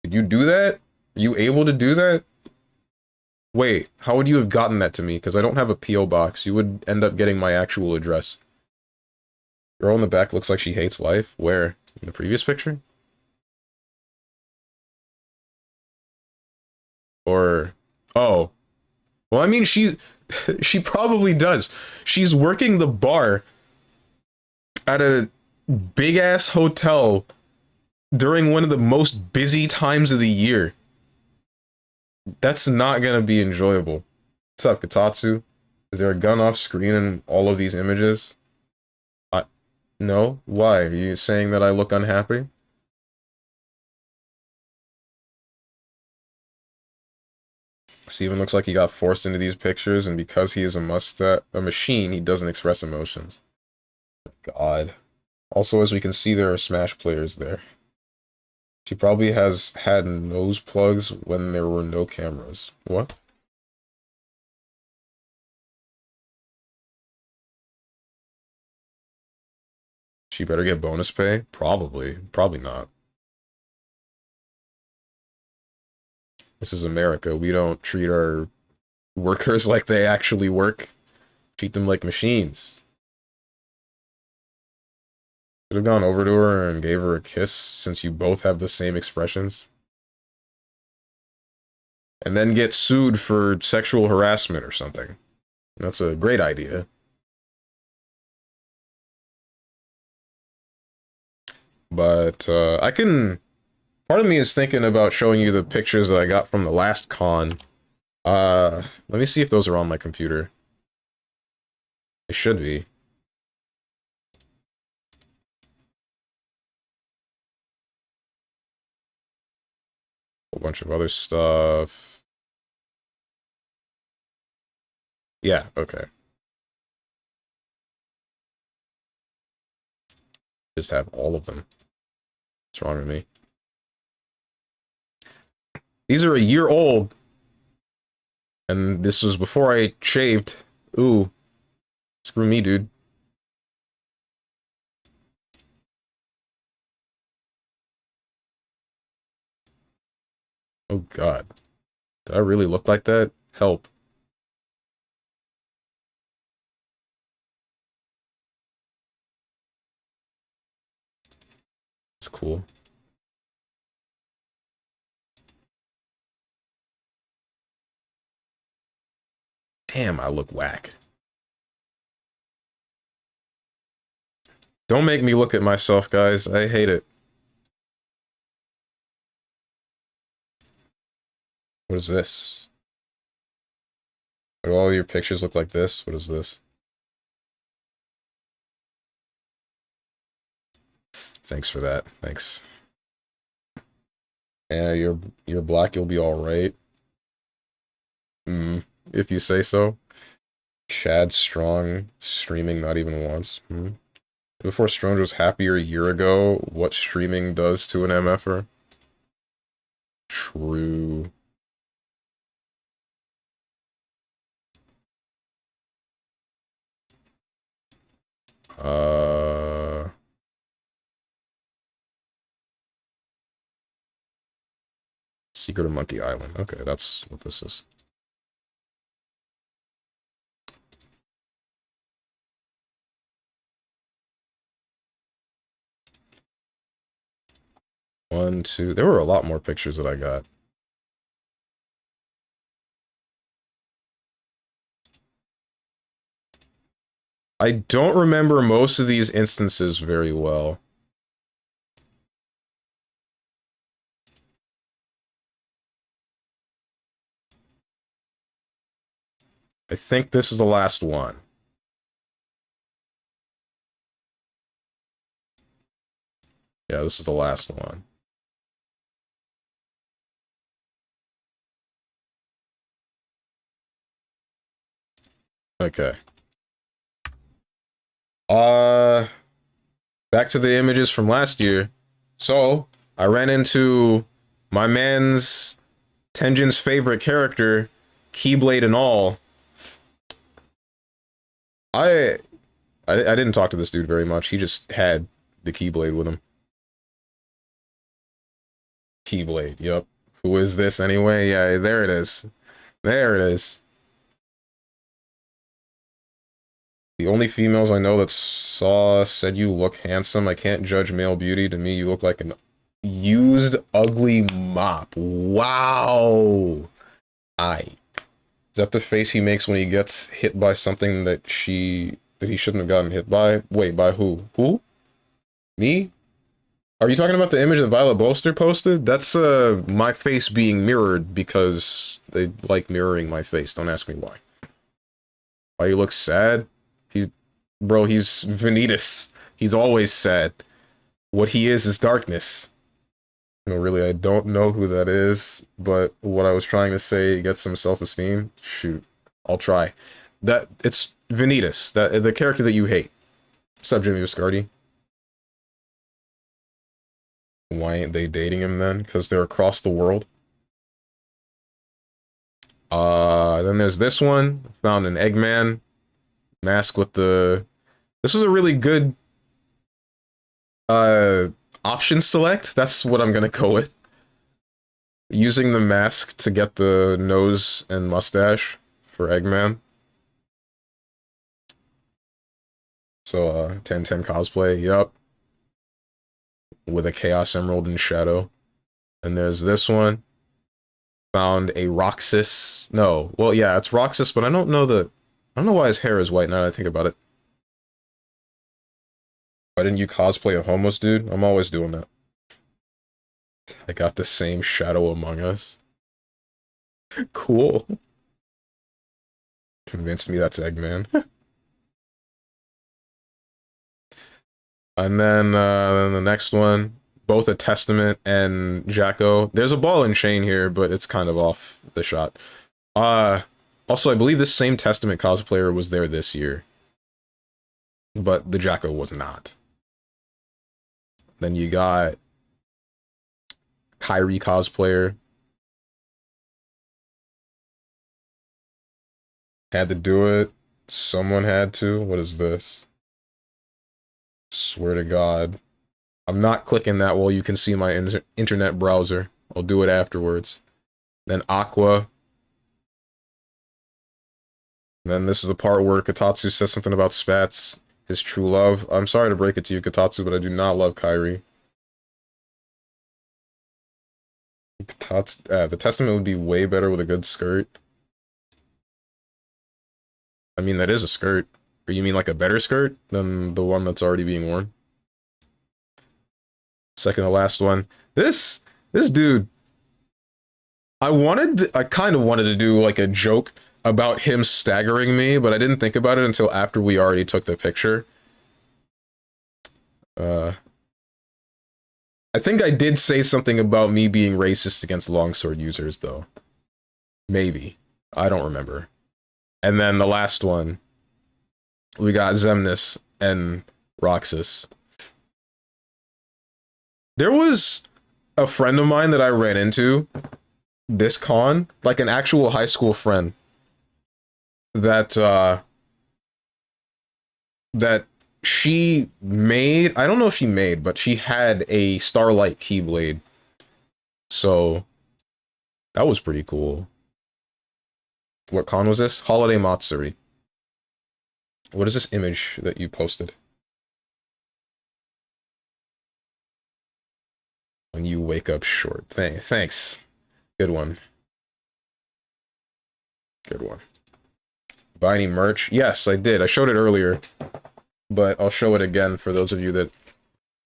Did you do that? Are you able to do that? Wait, how would you have gotten that to me? Because I don't have a P.O. box. You would end up getting my actual address. Girl in the back looks like she hates life. Where? In the previous picture? Or... Oh. Well, I mean, she probably does. She's working the bar at a big-ass hotel during one of the most busy times of the year. That's not gonna be enjoyable. What's up, Katatsu? Is there a gun off screen in all of these images? No? Why? Are you saying that I look unhappy? Steven looks like he got forced into these pictures, and because he is a machine, he doesn't express emotions. God. Also, as we can see, there are Smash players there. She probably has had nose plugs when there were no cameras. What? She better get bonus pay? Probably. Probably not. This is America. We don't treat our workers like they actually work. Treat them like machines. Should have gone over to her and gave her a kiss since you both have the same expressions. And then get sued for sexual harassment or something. That's a great idea. But I can... Part of me is thinking about showing you the pictures that I got from the last con. Let me see if those are on my computer. They should be. A bunch of other stuff. Yeah, okay. Just have all of them. What's wrong with me? These are a year old. And this was before I shaved. Ooh. Screw me, dude. Oh god. Did I really look like that? Help. It's cool. Damn, I look whack. Don't make me look at myself, guys. I hate it. What is this? Do all your pictures look like this? What is this? Thanks for that. Thanks. Yeah, you're black, you'll be alright. If you say so. Chad Strong streaming not even once. Before Strong was happier a year ago, what streaming does to an MFer? True. Secret of Monkey Island. Okay, that's what this is. One, two. There were a lot more pictures that I got. I don't remember most of these instances very well. I think this is the last one. Yeah, this is the last one. Okay. Back to the images from last year. So, I ran into my man's Tenjin's favorite character, Keyblade and all. I didn't talk to this dude very much. He just had the Keyblade with him. Keyblade, yep. Who is this anyway? Yeah, there it is. There it is. The only females I know that saw said you look handsome. I can't judge male beauty. To me, you look like an used, ugly mop. Wow. Is that the face he makes when he gets hit by something that he shouldn't have gotten hit by? Wait, by who? Who? Me? Are you talking about the image that Violet Bolster posted? That's my face being mirrored because they like mirroring my face. Don't ask me why. Why you look sad? Bro, he's Vanitas. He's always sad. What he is darkness. No, really, I don't know who that is, but what I was trying to say, get some self-esteem. Shoot, I'll try. It's Vanitas, the character that you hate. What's up, Jimmy Viscardi? Why ain't they dating him then? Because they're across the world. Then there's this one. Found an Eggman mask with the... This was a really good option select. That's what I'm gonna go with. Using the mask to get the nose and mustache for Eggman. So 1010 cosplay, yup. With a Chaos Emerald in shadow. And there's this one. Found a Roxas. No, well yeah, it's Roxas, but I don't know why his hair is white now that I think about it. Why didn't you cosplay a homeless dude? I'm always doing that. I got the same Shadow Among Us. Cool. Convinced me that's Eggman. And then the next one, both a Testament and Jacko. There's a ball and chain here, but it's kind of off the shot. Also, I believe this same Testament cosplayer was there this year. But the Jacko was not. Then you got Kyrie cosplayer. Had to do it. Someone had to. What is this? Swear to God. I'm not clicking that while you can see my internet browser. I'll do it afterwards. Then Aqua. And then this is the part where Kotatsu says something about Spats, his true love. I'm sorry to break it to you, Kotatsu, but I do not love Kyrie. The Testament would be way better with a good skirt. I mean, that is a skirt. Or you mean like a better skirt than the one that's already being worn? Second to last one. This dude, I kind of wanted to do like a joke about him staggering me, but I didn't think about it until after we already took the picture. I think I did say something about me being racist against longsword users, though. Maybe. I don't remember. And then the last one, we got Xemnas and Roxas. There was a friend of mine that I ran into this con, like an actual high school friend, that she made, I don't know if she made, but she had a Starlight Keyblade. So That was pretty cool. What con was this? Holiday Matsuri. What is this image that you posted? When you wake up short. Thanks. Good one. Good one. Buy any merch? Yes, I did. I showed it earlier, but I'll show it again for those of you that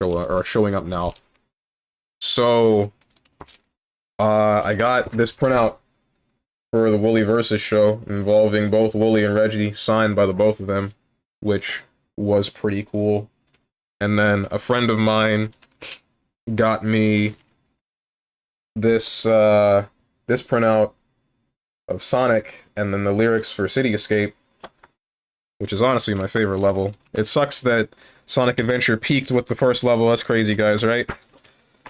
are showing up now. So, I got this printout for the Wooly Versus show involving both Wooly and Reggie, signed by the both of them, which was pretty cool. And then a friend of mine got me this this printout of Sonic and then the lyrics for City Escape, which is honestly my favorite level. It sucks that Sonic Adventure peaked with the first level. That's crazy, guys, right?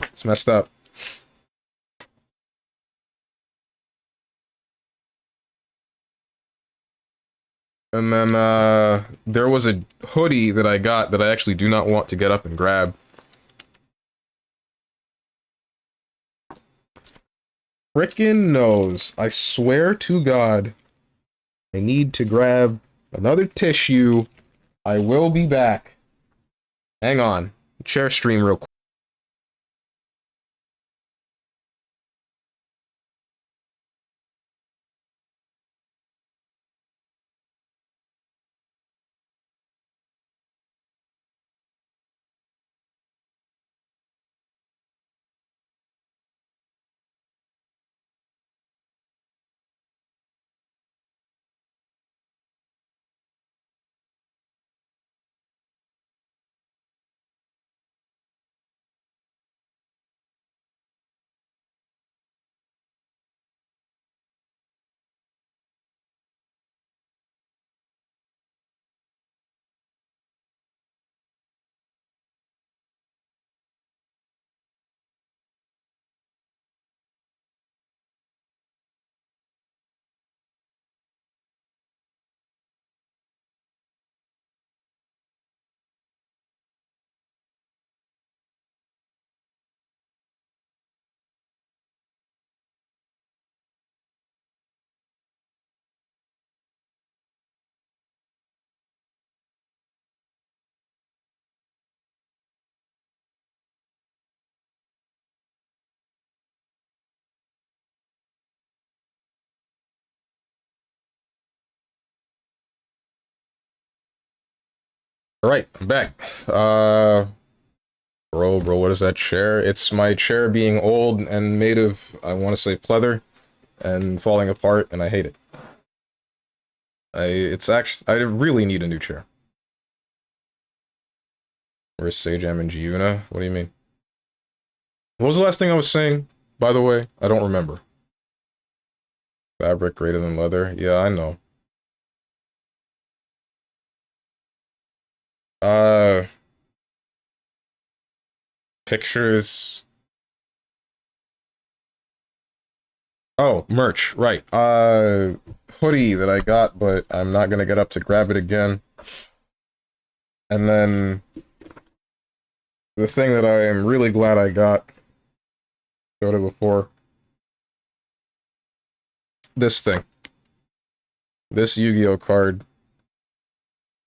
It's messed up. And then there was a hoodie that I got that I actually do not want to get up and grab. Frickin' nose. I swear to God, I need to grab another tissue. I will be back. Hang on. Share stream real quick. Alright, I'm back. Bro, what is that chair? It's my chair being old and made of, I want to say, pleather and falling apart, and I hate it. I really need a new chair. Where's Sajam and Giuna? What do you mean? What was the last thing I was saying, by the way? I don't remember. Fabric greater than leather? Yeah, I know. Pictures. Oh, merch, right. Hoodie that I got, but I'm not gonna get up to grab it again. And then the thing that I am really glad I got, showed it before. This thing. This Yu-Gi-Oh card.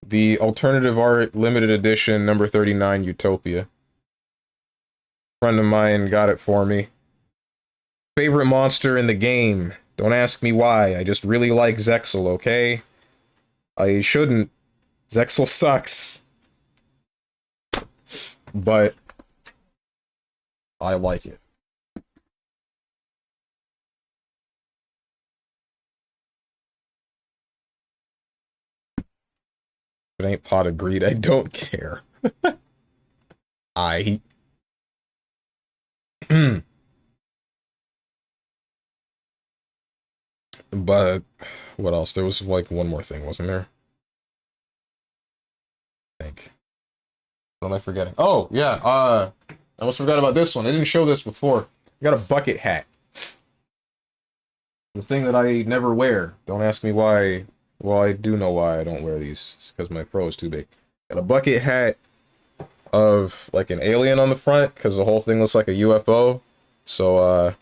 The alternative art limited edition number 39 Utopia. A friend of mine got it for me. Favorite monster in the game. Don't ask me why. I just really like Zexal, okay? I shouldn't. Zexal sucks. But I like it. If it ain't pot of greed, I don't care. I But what else? There was like one more thing, wasn't there? I think. What am I forgetting? Oh, yeah, I almost forgot about this one. I didn't show this before. I got a bucket hat. The thing that I never wear. Don't ask me why. Well, I do know why I don't wear these. It's because my pro is too big. Got a bucket hat of like an alien on the front because the whole thing looks like a UFO. So,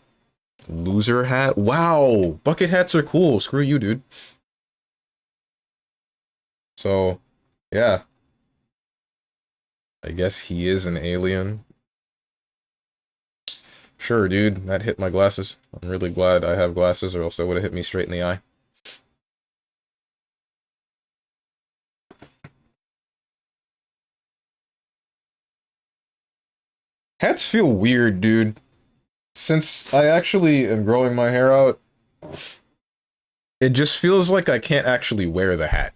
Loser hat? Wow! Bucket hats are cool. Screw you, dude. So, yeah. I guess he is an alien. Sure, dude. That hit my glasses. I'm really glad I have glasses, or else that would have hit me straight in the eye. Hats feel weird, dude. Since I actually am growing my hair out, it just feels like I can't actually wear the hat.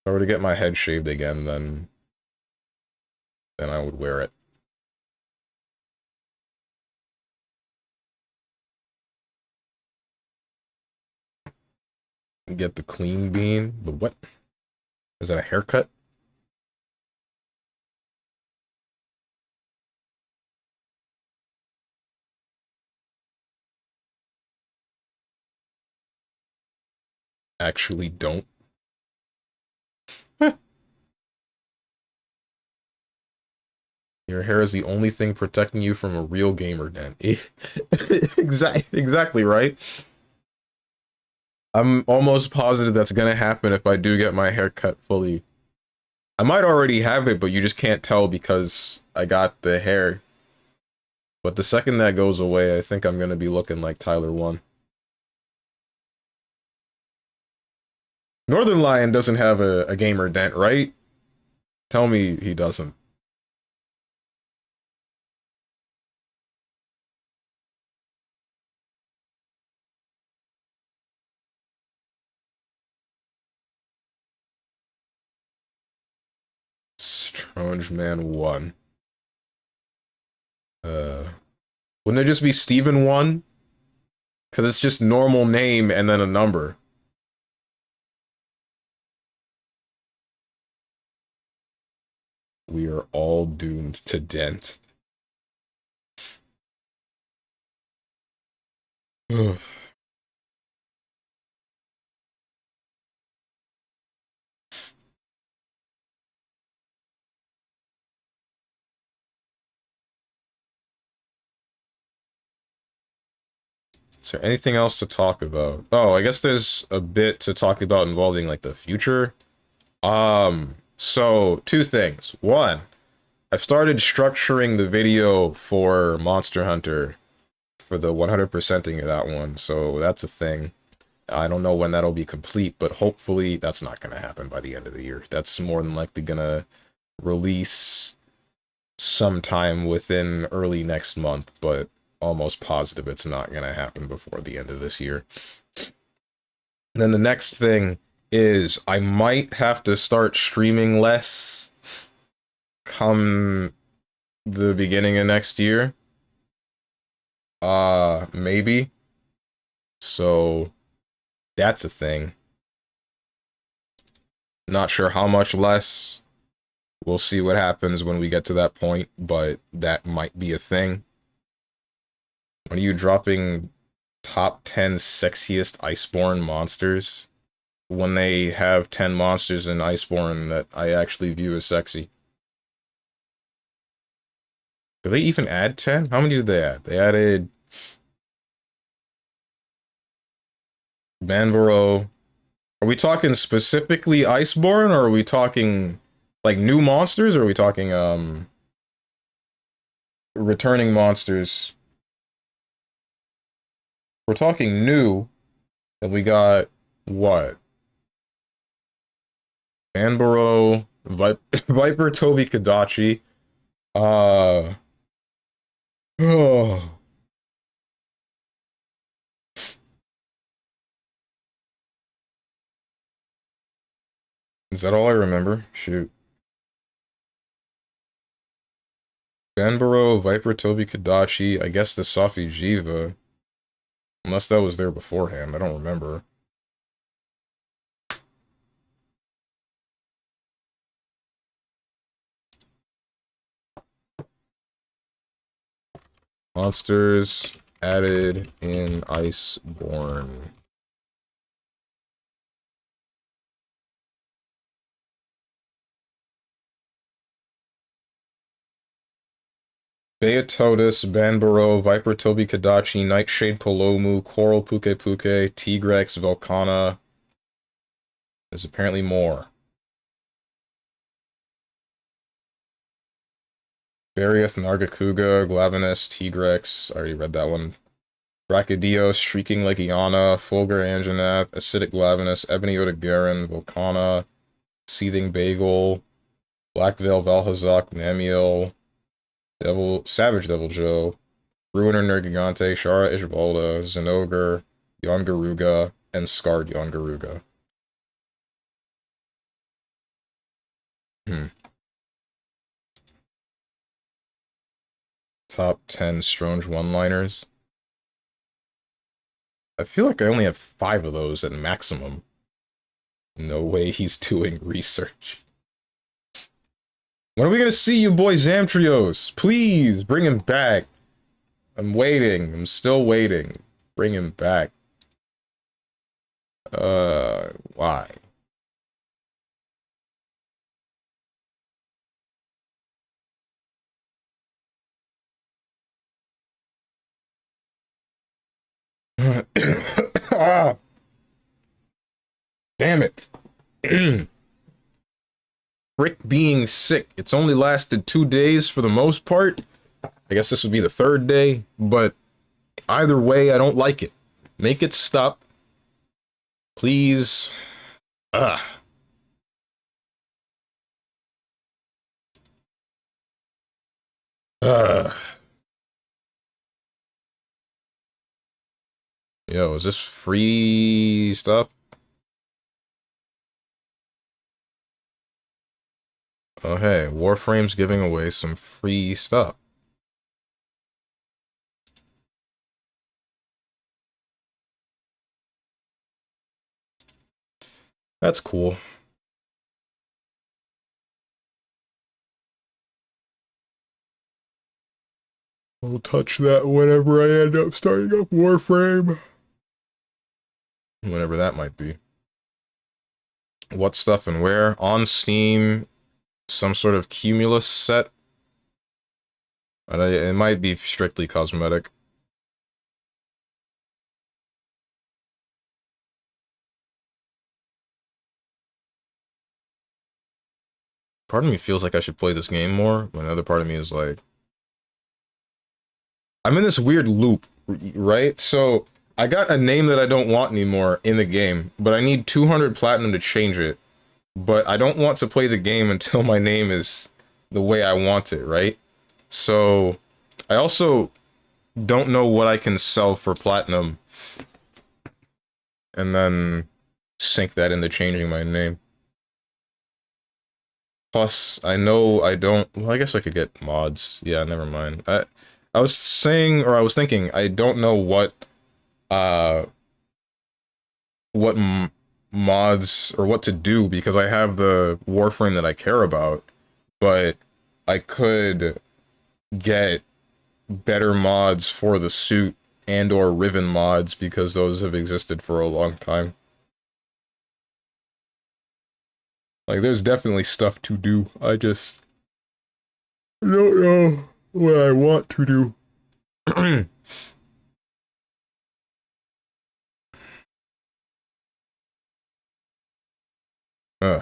If I were to get my head shaved again, then I would wear it. Get the clean bean. The what? Is that a haircut? Actually don't. Your hair is the only thing protecting you from a real gamer den. Exactly right. I'm almost positive that's gonna happen if I do get my hair cut fully. I might already have it, but you just can't tell because I got the hair. But the second that goes away, I think I'm gonna be looking like Tyler 1. Northern Lion doesn't have a gamer dent, right? Tell me he doesn't. StrongMan 1. Wouldn't it just be Steven 1? Because it's just normal name and then a number. We are all doomed to dent. Is there anything else to talk about? Oh, I guess there's a bit to talk about involving like the future. So two things. One, I've started structuring the video for Monster Hunter for the 100%ing of that one, so that's a thing. I don't know when that'll be complete, but hopefully that's not gonna happen by the end of the year. That's more than likely gonna release sometime within early next month, but almost positive it's not gonna happen before the end of this year. And then the next thing is I might have to start streaming less come the beginning of next year. Maybe. So that's a thing. Not sure how much less. We'll see what happens when we get to that point, but that might be a thing. When are you dropping top 10 sexiest Iceborne monsters? When they have 10 monsters in Iceborne that I actually view as sexy. Did they even add 10? How many did they add? They added Banbaro. Are we talking specifically Iceborne, or are we talking like new monsters, or are we talking returning monsters? We're talking new, and we got what? Banbaro, Viper, Toby, Kadachi. Uh oh. Is that all I remember? Shoot. Banbaro, Viper, Toby, Kadachi, I guess the Safi Jiva. Unless that was there beforehand, I don't remember. Monsters added in Iceborne. Beatotus, Banbaro, Viper Tobi Kadachi, Nightshade Polomu, Coral Puke Puke, Tigrex, Volcana. There's apparently more. Bariath, Nargacuga, Glavenus, Tigrex. I already read that one. Brachydios, Shrieking Legiana, Fulgur Anjanath, Acidic Glavenus, Ebony Odogaron, Volcana, Seething Bagel, Black Veil Valhazak, Namiel, Savage Devil Joe, Ruiner Nergigante, Shara Ishbalda, Zenogre, Yongaruga, and Scarred Yongaruga. Top 10 Strange one-liners. I feel like I only have 5 of those at maximum. No way he's doing research. When are we gonna see you boy Zamtrios? Please, bring him back. I'm waiting. I'm still waiting. Bring him back. Why? Ah, damn it. Rick being sick. It's only lasted 2 days for the most part. I guess this would be the 3rd day, but either way, I don't like it. Make it stop. Please. Ugh. Ugh. Yo, is this free stuff? Oh, hey, Warframe's giving away some free stuff. That's cool. I'll touch that whenever I end up starting up Warframe. Whatever that might be. What stuff and where? On Steam, some sort of Cumulus set. But it might be strictly cosmetic. Part of me feels like I should play this game more, but another part of me is like, I'm in this weird loop, right? So I got a name that I don't want anymore in the game, but I need 200 platinum to change it. But I don't want to play the game until my name is the way I want it, right? So I also don't know what I can sell for platinum and then sink that into changing my name. Plus, I know I don't... Well, I guess I could get mods. Yeah, never mind. I was saying, or I was thinking, I don't know what mods, or what to do, because I have the Warframe that I care about, but I could get better mods for the suit and or Riven mods, because those have existed for a long time. Like, there's definitely stuff to do. I just don't know what I want to do. uh.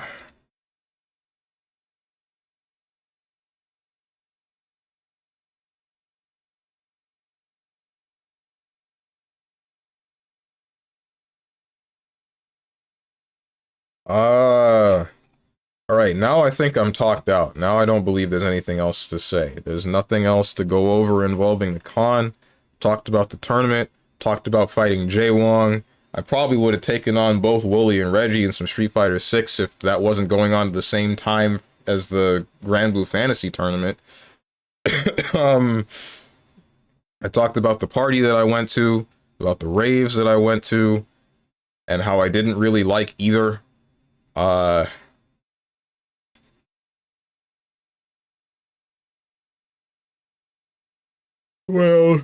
Alright, now I think I'm talked out. Now I don't believe there's anything else to say. There's nothing else to go over involving the con. Talked about the tournament. Talked about fighting Jay Wong. I probably would have taken on both Wooly and Reggie in some Street Fighter 6 if that wasn't going on at the same time as the Grand Blue Fantasy tournament. I talked about the party that I went to, about the raves that I went to, and how I didn't really like either. Well...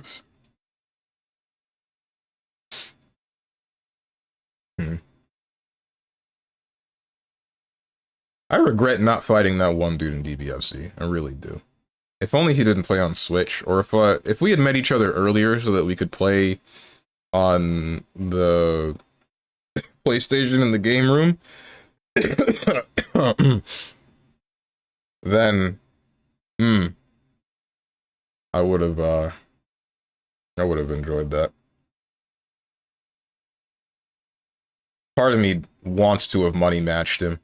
I regret not fighting that one dude in DBFC. I really do. If only he didn't play on Switch, or if we had met each other earlier so that we could play on the PlayStation in the game room, then, I would have enjoyed that. Part of me wants to have money matched him.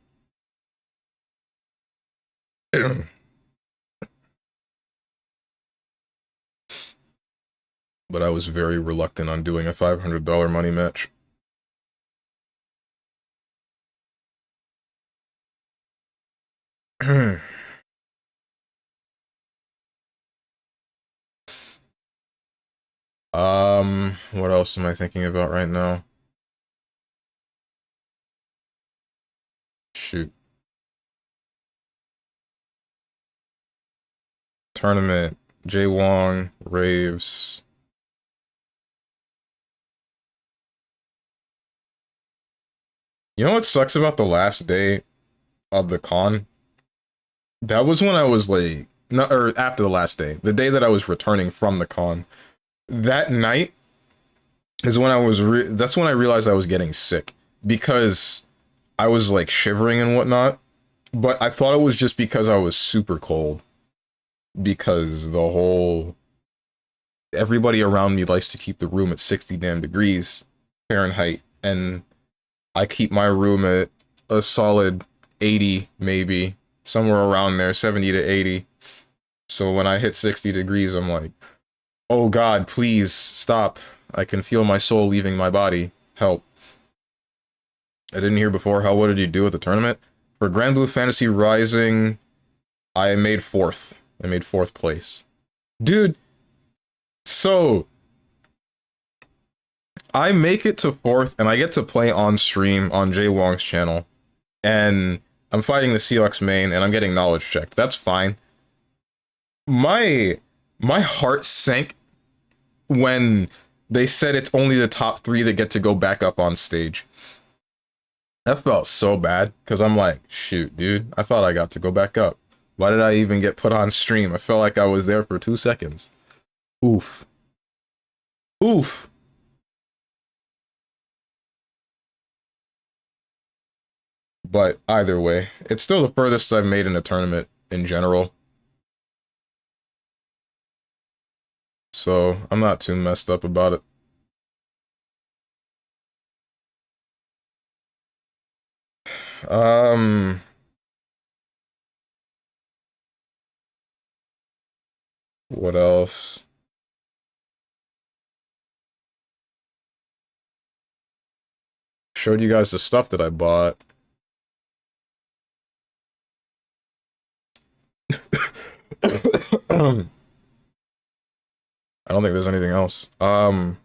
But I was very reluctant on doing a $500 money match. What else am I thinking about right now? Shoot. Tournament, Jay Wong, Raves. You know what sucks about the last day of the con? That was when I was like, no, or after the last day, the day that I was returning from the con. That night is when that's when I realized I was getting sick, because I was like shivering and whatnot, but I thought it was just because I was super cold, because everybody around me likes to keep the room at 60 damn degrees Fahrenheit, and I keep my room at a solid 80, maybe somewhere around there, 70 to 80. So when I hit 60 degrees, I'm like, oh God, please stop. I can feel my soul leaving my body. Help. I didn't hear before. What did you do at the tournament? For Grand Blue Fantasy Rising, I made 4th. I made 4th place. Dude, so I make it to 4th, and I get to play on stream on Jay Wong's channel, and I'm fighting the Seahawks main, and I'm getting knowledge checked. That's fine. My heart sank when they said it's only the top 3 that get to go back up on stage. That felt so bad, because I'm like, shoot, dude, I thought I got to go back up. Why did I even get put on stream? I felt like I was there for 2 seconds. Oof. Oof. But either way, it's still the furthest I've made in a tournament in general. So I'm not too messed up about it. What else? Showed you guys the stuff that I bought. I don't think there's anything else. So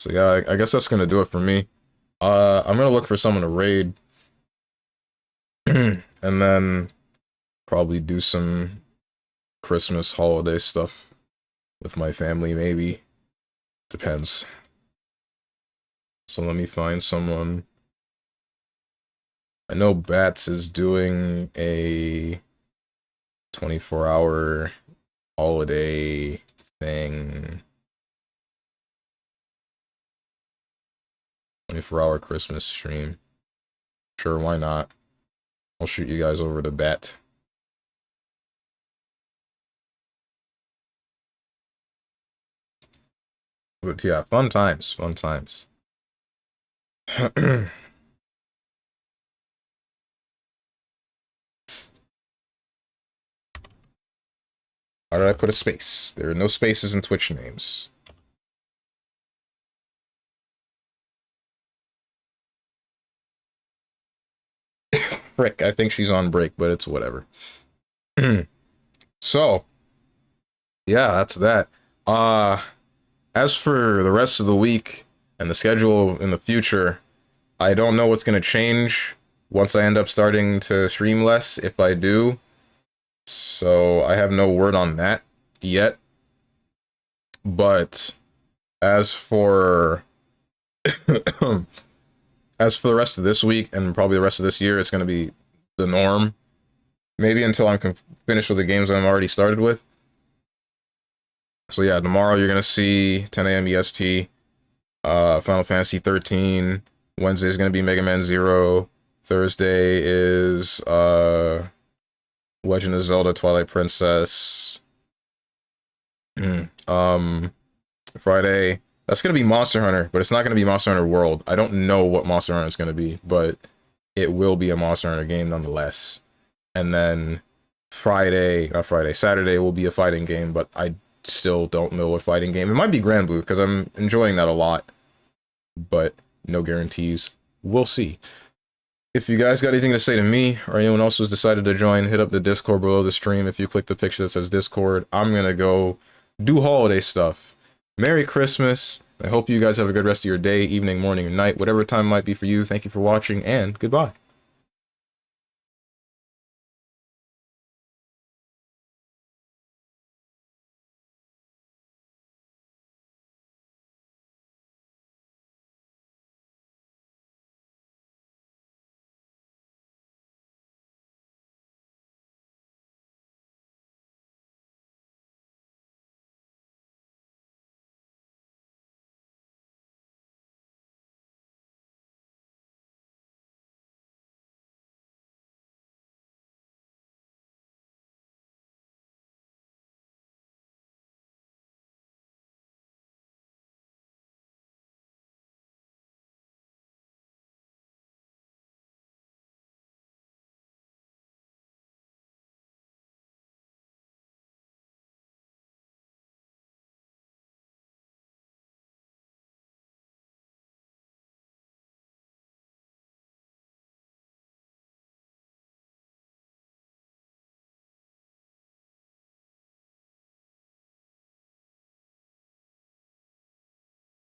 yeah, I guess that's gonna do it for me. I'm gonna look for someone to raid. And then probably do some Christmas holiday stuff with my family, maybe. Depends. So let me find someone. I know Bats is doing a 24-hour holiday thing. 24-hour Christmas stream. Sure, why not? I'll shoot you guys over to Bat. But yeah, fun times, fun times. How did I put a space? There are no spaces in Twitch names. Frick, I think she's on break, but it's whatever. So, yeah, that's that. As for the rest of the week and the schedule in the future, I don't know what's going to change once I end up starting to stream less, if I do. So I have no word on that yet. But as for as for the rest of this week and probably the rest of this year, it's going to be the norm. Maybe until I'm finished with the games that I'm already started with. So yeah, tomorrow you're gonna see 10 a.m. EST, Final Fantasy 13. Wednesday is gonna be Mega Man Zero. Thursday is Legend of Zelda Twilight Princess. Friday, that's gonna be Monster Hunter, but it's not gonna be Monster Hunter World. I don't know what Monster Hunter is gonna be, but it will be a Monster Hunter game nonetheless. And then Saturday will be a fighting game, but I still don't know what fighting game. It might be Grand Blue because I'm enjoying that a lot, but no guarantees. We'll see. If you guys got anything to say to me or anyone else who's decided to join, hit up the Discord below the stream. If you click the picture that says Discord, I'm gonna go do holiday stuff. Merry Christmas. I hope you guys have a good rest of your day, evening, morning, or night, whatever time might be for you. Thank you for watching, and goodbye.